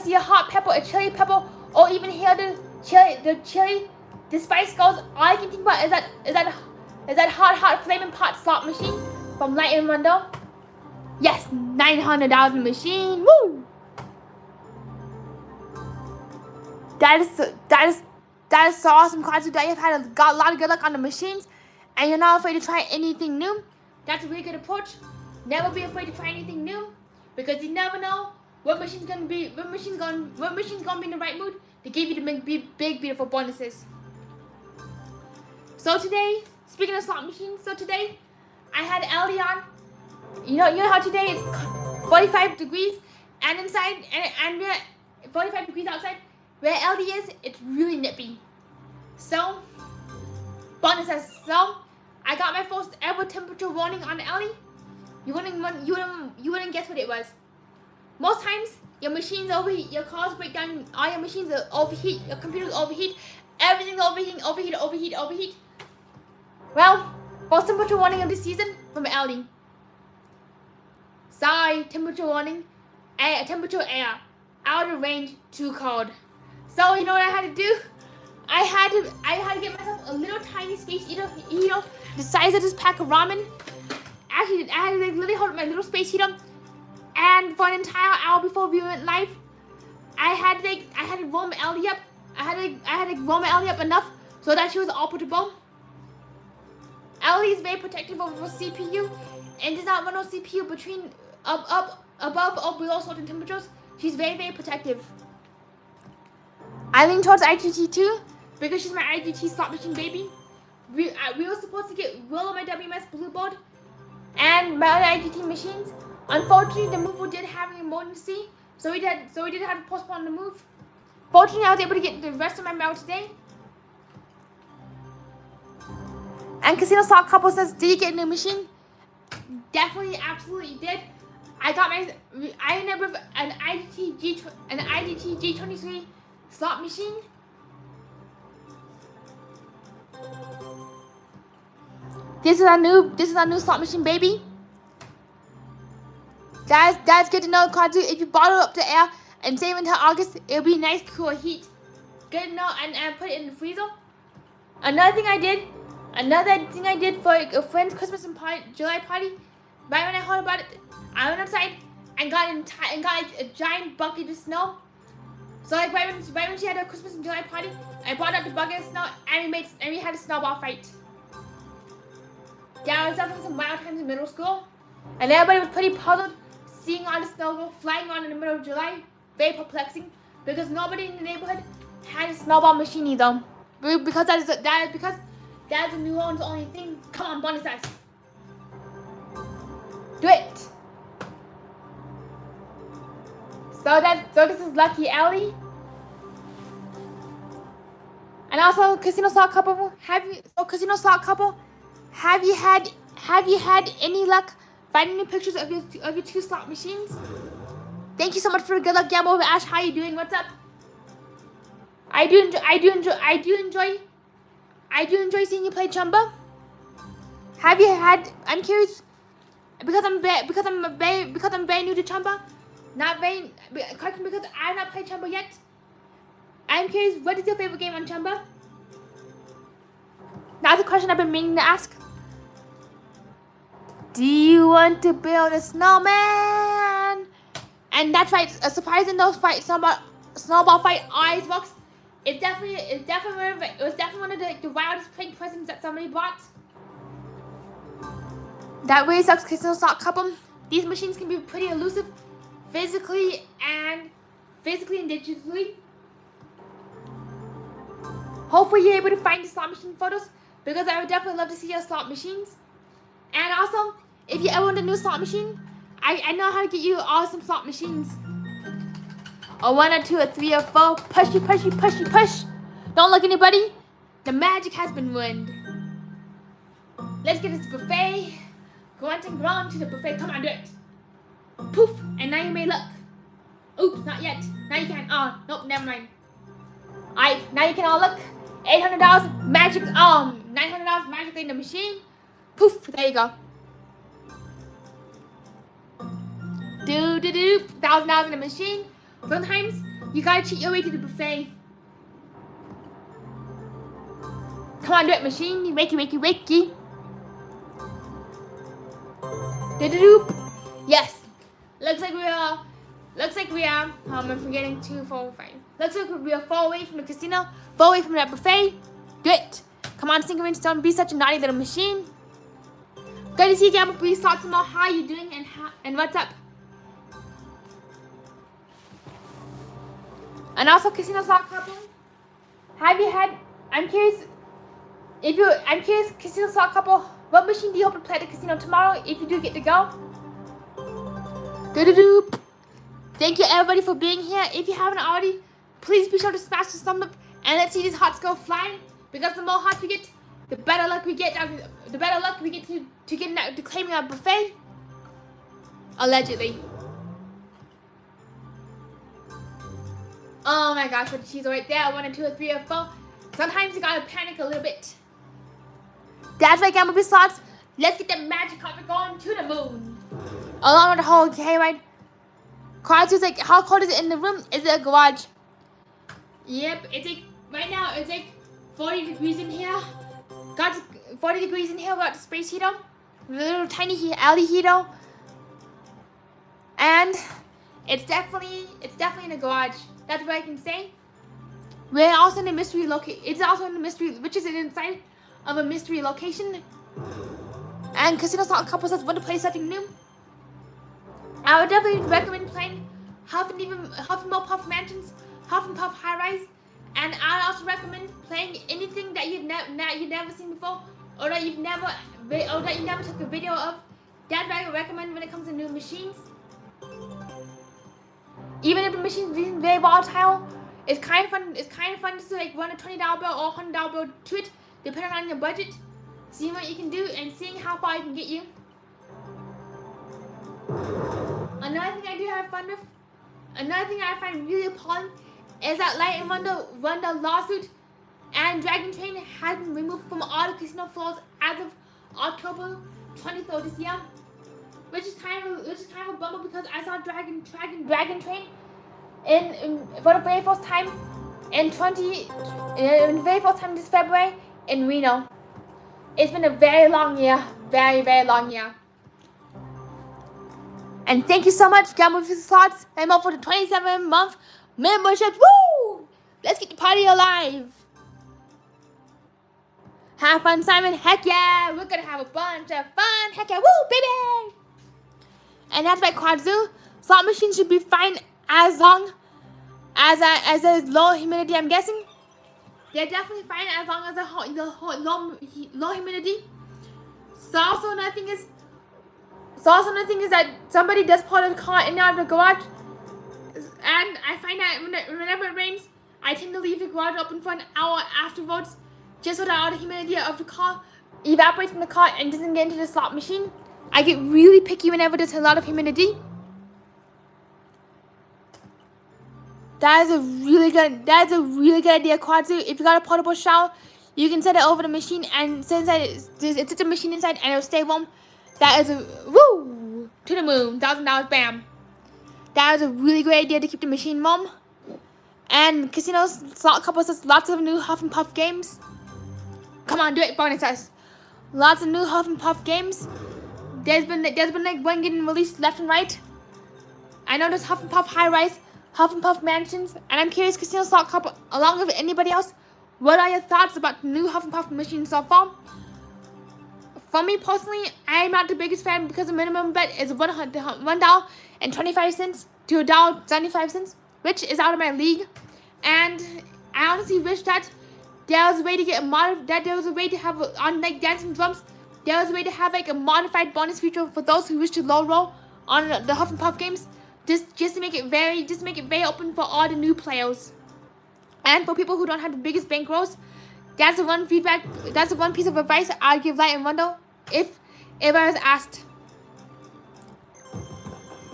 Speaker 1: see a hot pepper, a chili pepper, or even hear the spice goes, all I can think about is that hot flaming pot slot machine from Light and Wonder. Yes, $900 machine. Woo! That is so awesome, Kazu, that you've got a lot of good luck on the machines, and you're not afraid to try anything new. That's a really good approach. Never be afraid to try anything new, because you never know what machine's gonna be in the right mood to give you the big beautiful bonuses. So today, speaking of slot machines, I had Ellie on. You know how today it's 45 degrees and inside and 45 degrees outside. Where Ellie is, it's really nippy. So, bonuses. So, I got my first ever temperature warning on Ellie. You wouldn't guess what it was. Most times, your machines overheat, your cars break down, all your machines overheat, your computers overheat, everything's overheat. Well, first temperature warning of this season from Ellie. Sorry, temperature warning, temperature air, out of range, too cold. So you know what I had to do? I had to get myself a little tiny space heater, the size of this pack of ramen. Actually, I had to literally hold my little space heater, and for an entire hour before we went live, I had to warm Ellie up. I had to warm Ellie up enough so that she was operable. Ellie is very protective of her CPU and does not run her CPU between above or below certain temperatures. She's very, very protective. I lean towards IGT too because she's my IGT slot machine baby. We were supposed to get Will on my WMS Blue board and my other IGT machines. Unfortunately, the move did have an emergency, so we did have to postpone the move. Fortunately, I was able to get the rest of my mail today. And Casino Slot Couple says, did you get a new machine? Definitely, absolutely did. I remember an IGT G23 slot machine. This is our new slot machine, baby. That's good to know, Kazu. If you bottle up the air and save until August, it'll be nice, cool heat. Good to know, and put it in the freezer. Another thing I did for a friend's Christmas and July party. Right when I heard about it, I went outside and got a giant bucket of snow. So like right when she had her Christmas and July party, I brought out the bucket of snow and we had a snowball fight. Yeah, I was having some wild times in middle school, and everybody was pretty puzzled seeing all the snow go flying on in the middle of July. Very perplexing because nobody in the neighborhood had a snowball machine either. Because that is a New Orleans only thing. Come on, bonus us. Do it. So this is Lucky Ellie. And also Casino Slot Couple, have you had any luck finding new pictures of your two slot machines? Thank you so much for the good luck, Gamble with Ash. How you doing? What's up? I do enjoy seeing you play Chumba. Have you had? I'm curious because I'm very new to Chumba. Because I have not played Chumba yet. I'm curious, what is your favorite game on Chumba? That's a question I've been meaning to ask. Do you want to build a snowman? And that's right, a surprise in those fight snowball fight on Xbox. It was definitely one of the wildest prank presents that somebody bought. That really sucks because it's not couple. These machines can be pretty elusive, physically and digitally. Hopefully you're able to find the slot machine photos, because I would definitely love to see your slot machines. And also, if you ever want a new slot machine, I know how to get you awesome slot machines. A 1 or 2 or 3 or 4. Pushy, pushy, pushy, push. Don't look anybody. The magic has been ruined. Let's get this buffet. Grunt and groan to the buffet. Come on, do it. Poof. And now you may look. Oops, not yet. Now you can. Oh, nope, never mind. Alright, now you can all look. $800 magic. $900 magically in the machine. Poof. There you go. $1,000 in the machine. Sometimes you gotta cheat your way to the buffet. Come on, do it, machine. Wakey, wakey, wakey. Yes. Looks like we are. I'm forgetting 2, 4, 5. Looks like we are far away from the casino, far away from that buffet. Good. Come on, Stinkerins, don't be such a naughty little machine. Good to see you, Gamble. Please talk some more. How are you doing and what's up? And also, casino slot couple. Have you had? I'm curious, casino slot couple. What machine do you hope to play at the casino tomorrow if you do get to go? Thank you everybody for being here. If you haven't already, please be sure to smash the thumb up and let's see these hearts go flying. Because the more hearts we get, the better luck we get. To claiming our buffet. Allegedly. Oh my gosh, what the cheese right there. 1 or 2 or 3 or 4. Sometimes you gotta panic a little bit. That's right, Gamble slots. Let's get the magic carpet going to the moon. Along with the whole hayride. Cards is like, how cold is it in the room? Is it a garage? Yep, it's like, right now it's like 40 degrees in here. Got 40 degrees in here. Got the space heater. Little tiny alley heater. And it's definitely in the garage. That's what I can say. We're also in a mystery location. It's also in a mystery, which is inside of a mystery location. And Casino Slot Couple says, want to play something new? I would definitely recommend playing Huff and Puff Mansions, Huff and Puff High Rise, and I would also recommend playing anything that you've never seen before, or that you never took a video of. That's what I would recommend when it comes to new machines. Even if the machine is very volatile, it's kind of fun. It's kind of fun to like run a $20 bill or $100 bill to it, depending on your budget. Seeing what you can do and seeing how far it can get you. Another thing I do have fun with, another thing I find really appalling, is that Light and Wonder lawsuit and Dragon Train has been removed from all the casino floors as of October 23rd this year, which is kind of a bummer because I saw Dragon Train for the very first time this February in Reno. It's been a very long year, very, very long year. And thank you so much, Gamble for the Slots, and for the 27-month membership. Woo! Let's get the party alive. Have fun, Simon. Heck yeah, we're gonna have a bunch of fun. Heck yeah, woo, baby! And that's right, Quadzu. Slot machines should be fine as long as there's low humidity. I'm guessing they're definitely fine as long as the low humidity. So also another thing is that somebody does pull the car in and out of the garage, and I find that whenever it rains, I tend to leave the garage open for an hour afterwards, just so that all the humidity of the car evaporates from the car and doesn't get into the slot machine. I get really picky whenever there's a lot of humidity. That is a really good idea, Quadzu. If you got a portable shower, you can set it over the machine and it's the machine inside and it'll stay warm. That is a woo to the moon, $1,000, bam. That is a really great idea to keep the machine warm. And Casino Slot Couple says lots of new Huff and Puff games. Come on, do it, bonus us. Lots of new Huff and Puff games. There's been like one getting released left and right. I know there's Huff and Puff High Rise, Huff and Puff Mansions, and I'm curious, Casino Slot Couple, along with anybody else, what are your thoughts about the new Huff and Puff machine so far? For me personally, I'm not the biggest fan because the minimum bet is $1.25 to $1.75, which is out of my league. And I honestly wish that there was a way to get have on like dancing drums. There was a way to have like a modified bonus feature for those who wish to low roll on the Huff and Puff games, just to make it very open for all the new players. And for people who don't have the biggest bankrolls, that's the one piece of advice I'd give Light and Wonder if I was asked.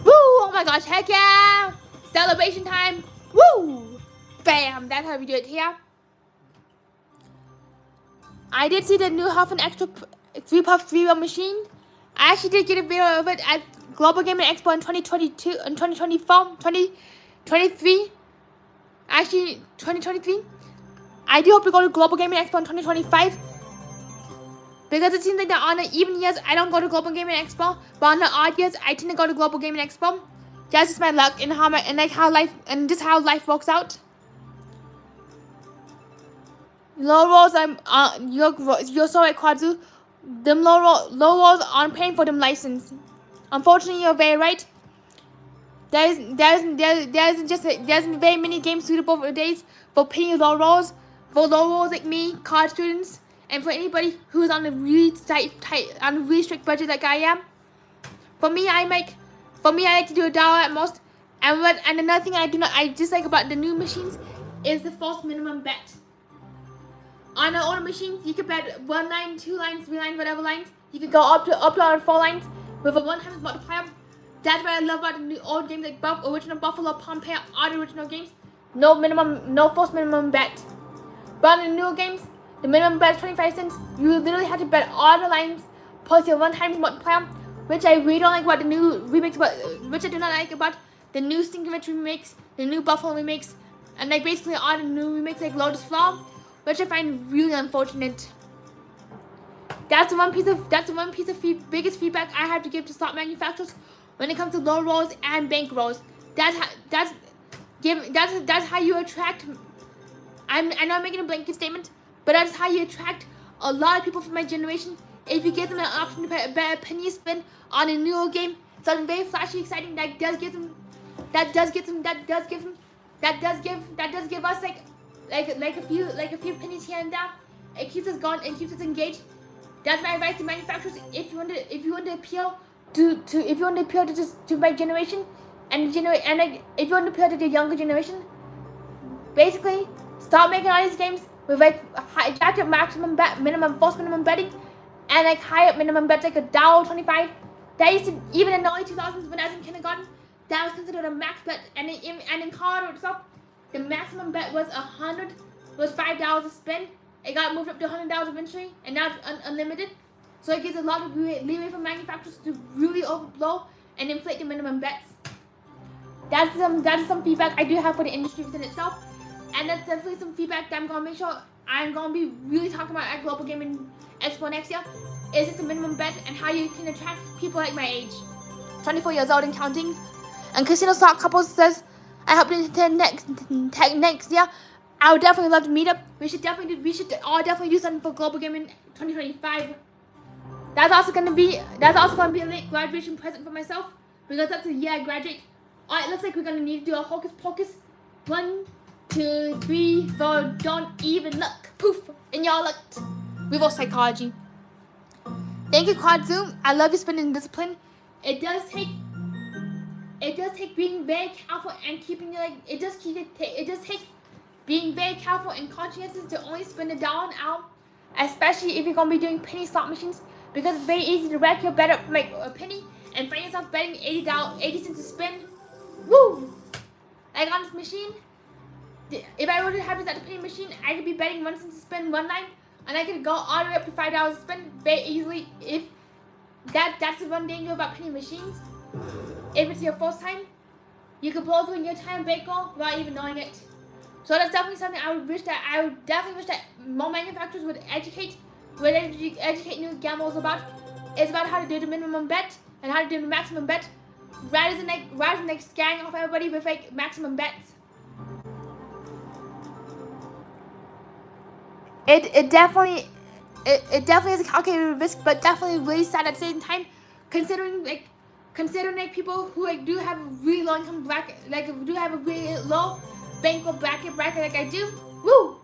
Speaker 1: Woo! Oh my gosh, heck yeah! Celebration time! Woo! Bam! That's how we do it here. I did see the new Huff and Extra 3 Puff 3 wheel machine. I actually did get a video of it at Global Gaming Expo in 2022 and 2023. Actually, 2023. I do hope to go to Global Gaming Expo in 2025. Because it seems like that on the even years, I don't go to Global Gaming Expo. But on the odd years, I tend to go to Global Gaming Expo. That's just my luck and how life works out. Low rolls, you're so right, Quadzu. Them low rolls aren't paying for them license. Unfortunately, you're very right. There isn't very many games suitable for days for paying low rolls. For low rolls like me, college students, and for anybody who's on a really really strict budget like I am. For me, I like to do $1 at most. And another thing I dislike about the new machines is the false minimum bet. On the older machines, you could bet 1 line, 2 lines, 3 lines, whatever lines. You could go up to 4 lines with a 1x multiplier. That's what I love about the new old games like original Buffalo, Pompeii, all the original games. No false minimum bet. But on the newer games, the minimum bet is 25 cents. You literally have to bet all the lines plus your 1x multiplier, which I really don't like about the new remakes, which I do not like about the new Stinkovich remakes, the new Buffalo remakes, and like basically all the new remakes like Lotus Flower, which I find really unfortunate. That's the one piece of biggest feedback I have to give to slot manufacturers when it comes to low rolls and bank rolls. That's how you attract. I know I'm making a blanket statement, but that's how you attract a lot of people from my generation. If you give them an option to bet a penny spin on a newer game, something very flashy, exciting that does give us like a few pennies here and there. It keeps us going and keeps us engaged. That's my advice to manufacturers. If you want to appeal to my generation, if you want to appeal to the younger generation, basically start making all these games with like jacked up false minimum betting, and like high up minimum bets like $1.25. That used to, even in the early 2000s when I was in kindergarten, that was considered a max bet, and in Colorado itself, the maximum bet was $5 a spin. It got moved up to $100 eventually, and now it's unlimited. So it gives a lot of leeway for manufacturers to really overblow and inflate the minimum bets. That is some feedback I do have for the industry within itself, and that's definitely some feedback that I'm gonna make sure I'm gonna be really talking about at Global Gaming Expo next year. Is just a minimum bet and how you can attract people like my age, 24 years old and counting. And Casino Slot Couples says, I hope to attend next year. I would definitely love to meet up. We should all definitely do something for Global Gaming 2025. That's also gonna be a late graduation present for myself, because that's the year I graduate. Alright, looks like we're gonna need to do a hocus pocus. 1, 2, 3, 4, don't even look. Poof, and y'all looked. Reverse psychology. Thank you, Quad Zoom. I love your spending discipline. It does take being very careful and keeping it does take being very careful and conscientious to only spend $1 an hour, especially if you're gonna be doing penny slot machines, because it's very easy to rack your bet up from like a penny and find yourself betting 80 cents a spin. Woo! Like on this machine, if I were to have this at the penny machine, I could be betting 1 cent to spin 1 line, and I could go all the way up to $5 a spin very easily. If that's the one danger about penny machines. If it's your first time, you could blow through your time bankroll without even knowing it. So that's definitely something I would definitely wish that more manufacturers would educate new gamblers about. It's about how to do the minimum bet and how to do the maximum bet, rather than scaring off everybody with like maximum bets. It definitely is a calculated risk, but definitely really sad at the same time, considering people who like do have a really low income bracket, like do have a really low bankroll bracket like I do. Woo!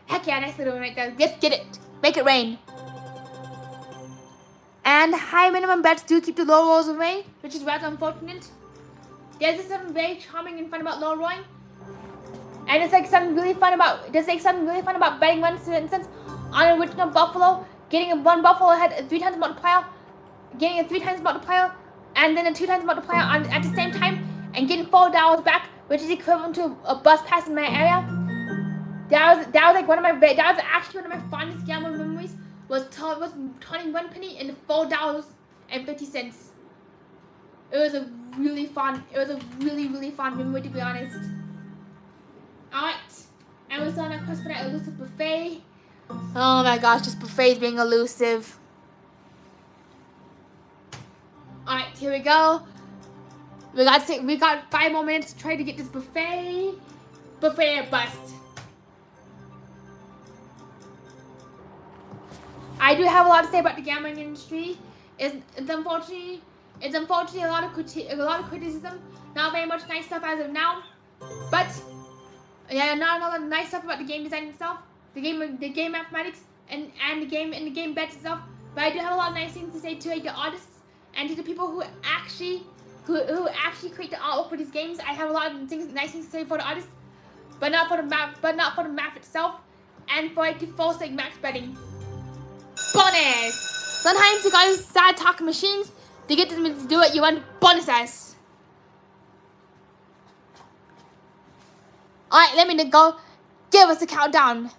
Speaker 1: Heck yeah, nice little one right there. Just get it. Make it rain. And high minimum bets do keep the low rolls away, which is rather unfortunate. There's just something very charming and fun about low rolling. And it's like something really fun about betting 1 cent on an original buffalo, getting a 1 buffalo ahead 3 times multiplier, getting a 3 times multiplier, and then a 2 times multiplier at the same time, and getting $4 back, which is equivalent to a bus pass in my area. That was actually one of my fondest gambling memories. Was turning 1 penny into $4.50. It was a really fun memory, to be honest. Alright, and we're still on our quest for that elusive buffet. Oh my gosh, this buffet is being elusive. Alright, here we go. We got 5 more minutes to try to get this buffet or bust. I do have a lot to say about the gambling industry. It's unfortunately a lot of criticism. Not very much nice stuff as of now, but yeah, not a lot of nice stuff about the game design itself, the game mathematics, and the game bets itself. But I do have a lot of nice things to say to the artists and to the people who actually create the artwork for these games. I have a lot of nice things to say for the artists, but not for the math itself, and for the false like max betting. Bonus! Sometimes you gotta start talking machines to get them to do what you want bonuses. Alright, let me go. Give us a countdown.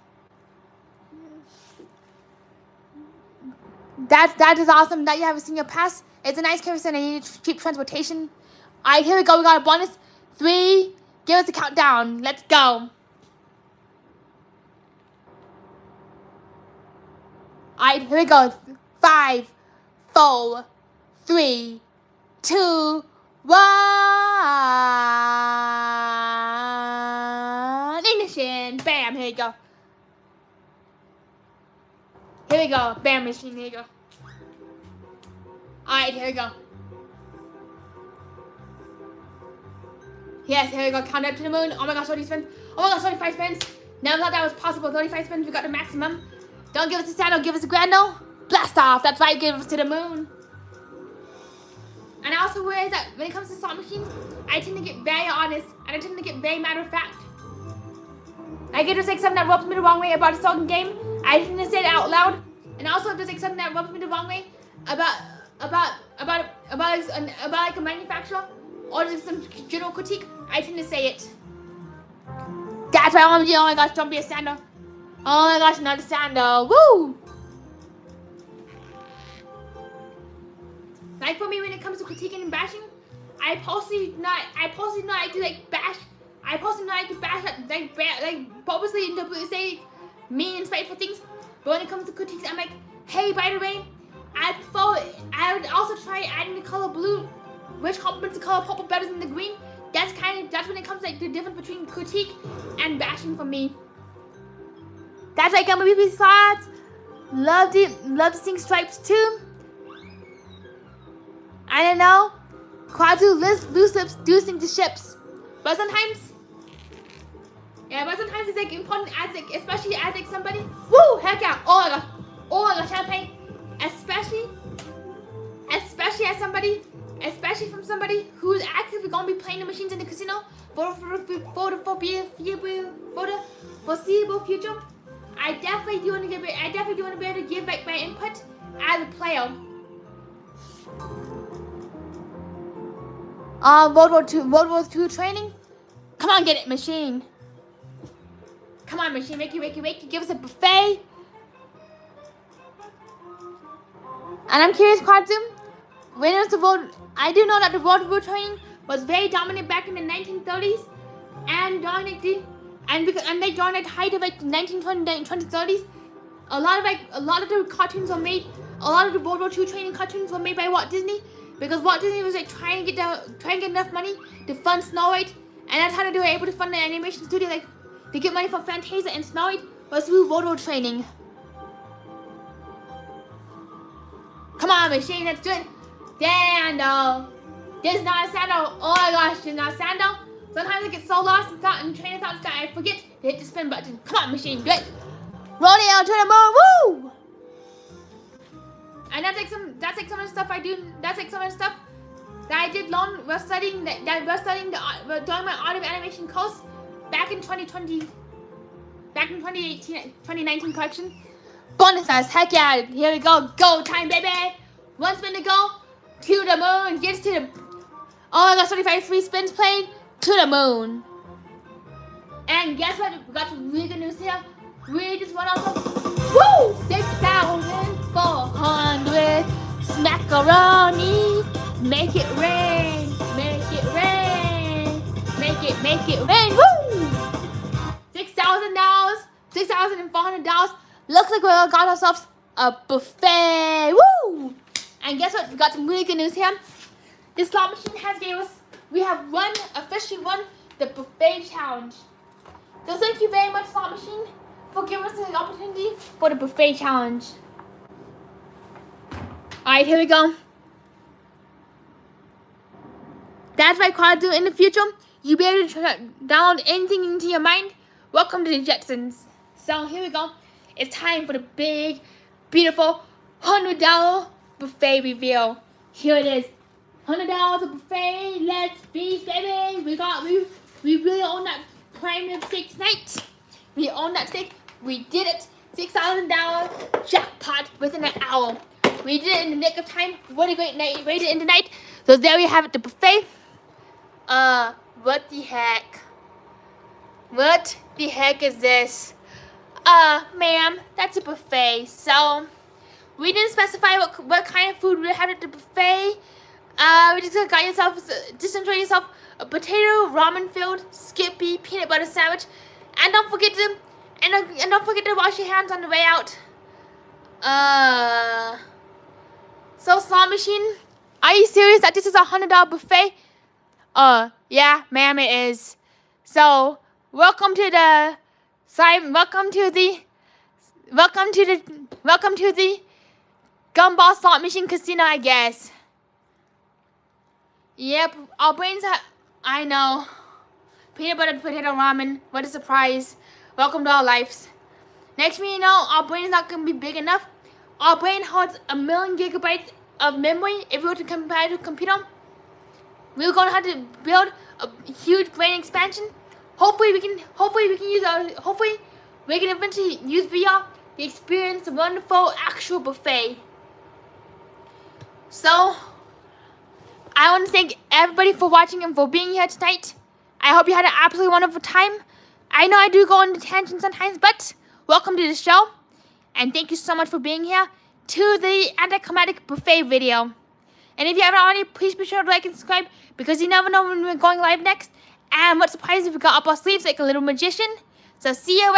Speaker 1: That is awesome that you have a senior pass. It's a nice campus and I need cheap transportation. Alright, here we go. We got a bonus. 3. Give us a countdown. Let's go. Alright, here we go. 5, 4, 3, 2, 1. Ignition. Bam. Here we go. Here we go. Bam machine. Here we go. Alright, here we go. Yes, here we go. Count up to the moon. Oh my gosh, 30 spins. Oh my gosh, 35 spins. Never thought that was possible. 35 spins. We got the maximum. Don't give us a saddle, give us a grando. Blast off. That's right, give us to the moon. And I also realize that when it comes to slot machines, I tend to get very honest and I tend to get very matter of fact. I get to say something that rubs me the wrong way about a certain game, I tend to say it out loud. And also if there's like something that rubs me the wrong way about like a manufacturer or just some general critique, I tend to say it. That's why I'm oh my gosh, don't be a sander. Oh my gosh, not a sander. Woo! Like for me, when it comes to critiquing and bashing, I personally not like to like bash. I personally not like to bash like purposely say mean and spiteful things. But when it comes to critiques, I'm like, hey, by the way, I would also try adding the color blue, which complements the color purple better than the green. That's when it comes to like the difference between critique and bashing for me. That's why I got my BB slots. Love to sing stripes too. I don't know. Quadru loose lips do sing to ships. But sometimes it's like important as like, especially as like somebody. Woo! Heck yeah! Oh my gosh, champagne. Especially from somebody who's actively gonna be playing the machines in the casino for the foreseeable future. I definitely do want to be able to give back my input as a player. World War II training. Come on, get it, machine. Come on, machine, make you give us a buffet. And I'm curious, Quantum, when was the world? I do know that the World War training was very dominant back in the 1930s, and during and they joined at the height of like 1920s, 2030s. A lot of the cartoons were made. A lot of the World War II training cartoons were made by Walt Disney because Walt Disney was like trying to get enough money to fund Snow White, and that's how they were able to fund the animation studio, like to get money from Fantasia and Snow White was through World War training. Come on, machine, let's do it. Sandal. This is not a sandal. Oh my gosh, this is not a sandal. Sometimes I get so lost in train of thoughts that I forget to hit the spin button. Come on, machine, do it. Rodeo to the moon, woo! And that's like some of the stuff I do. That's like some of the stuff that I did learn while studying during my art of animation course back in 2020, back in 2019 collection. Bonus size, heck yeah! Here we go, go time, baby! One spin to go to the moon. Gets to the. Oh, I got 25 free spins played to the moon. And guess what? We got some really good news here. We just went off of 6,400 smackaronis. Make it rain, make it rain, make it rain. Woo! $6,000, $6,400. Looks like we got ourselves a buffet. Woo! And guess what? We got some really good news here. This slot machine has gave us. We have officially won the buffet challenge. So thank you very much, slot machine, for giving us the opportunity for the buffet challenge. Alright, here we go. That's what I call do in the future. You'll be able to download anything into your mind. Welcome to the Jetsons. So here we go. It's time for the big, beautiful $100 buffet reveal. Here it is. $100 a buffet. Let's feast, baby. We really own that premium steak tonight. We own that steak. We did it. $6,000 jackpot within an hour. We did it in the nick of time. What a great night. We did it in the night. So there we have it, the buffet. What the heck? What the heck is this? Ma'am, that's a buffet. So we didn't specify what kind of food we had at the buffet. We just enjoy yourself a potato ramen filled Skippy peanut butter sandwich, and don't forget to wash your hands on the way out. So slot machine, are you serious that this is a $100 buffet? Yeah, ma'am, it is. So welcome to the Gumball Slot Machine Casino, I guess. Yep, our brains have. I know. Peanut butter potato ramen. What a surprise. Welcome to our lives. Next thing you know, our brain is not going to be big enough. Our brain holds 1,000,000 gigabytes of memory. If we were to compare it to a computer, we're going to have to build a huge brain expansion. Hopefully we can eventually use VR to experience the wonderful actual buffet. So I want to thank everybody for watching and for being here tonight. I hope you had an absolutely wonderful time. I know I do go on tangents sometimes, but welcome to the show. And thank you so much for being here to the anticlimactic buffet video. And if you haven't already, please be sure to like and subscribe, because you never know when we're going live next and what surprises we got up our sleeves like a little magician. So see you around.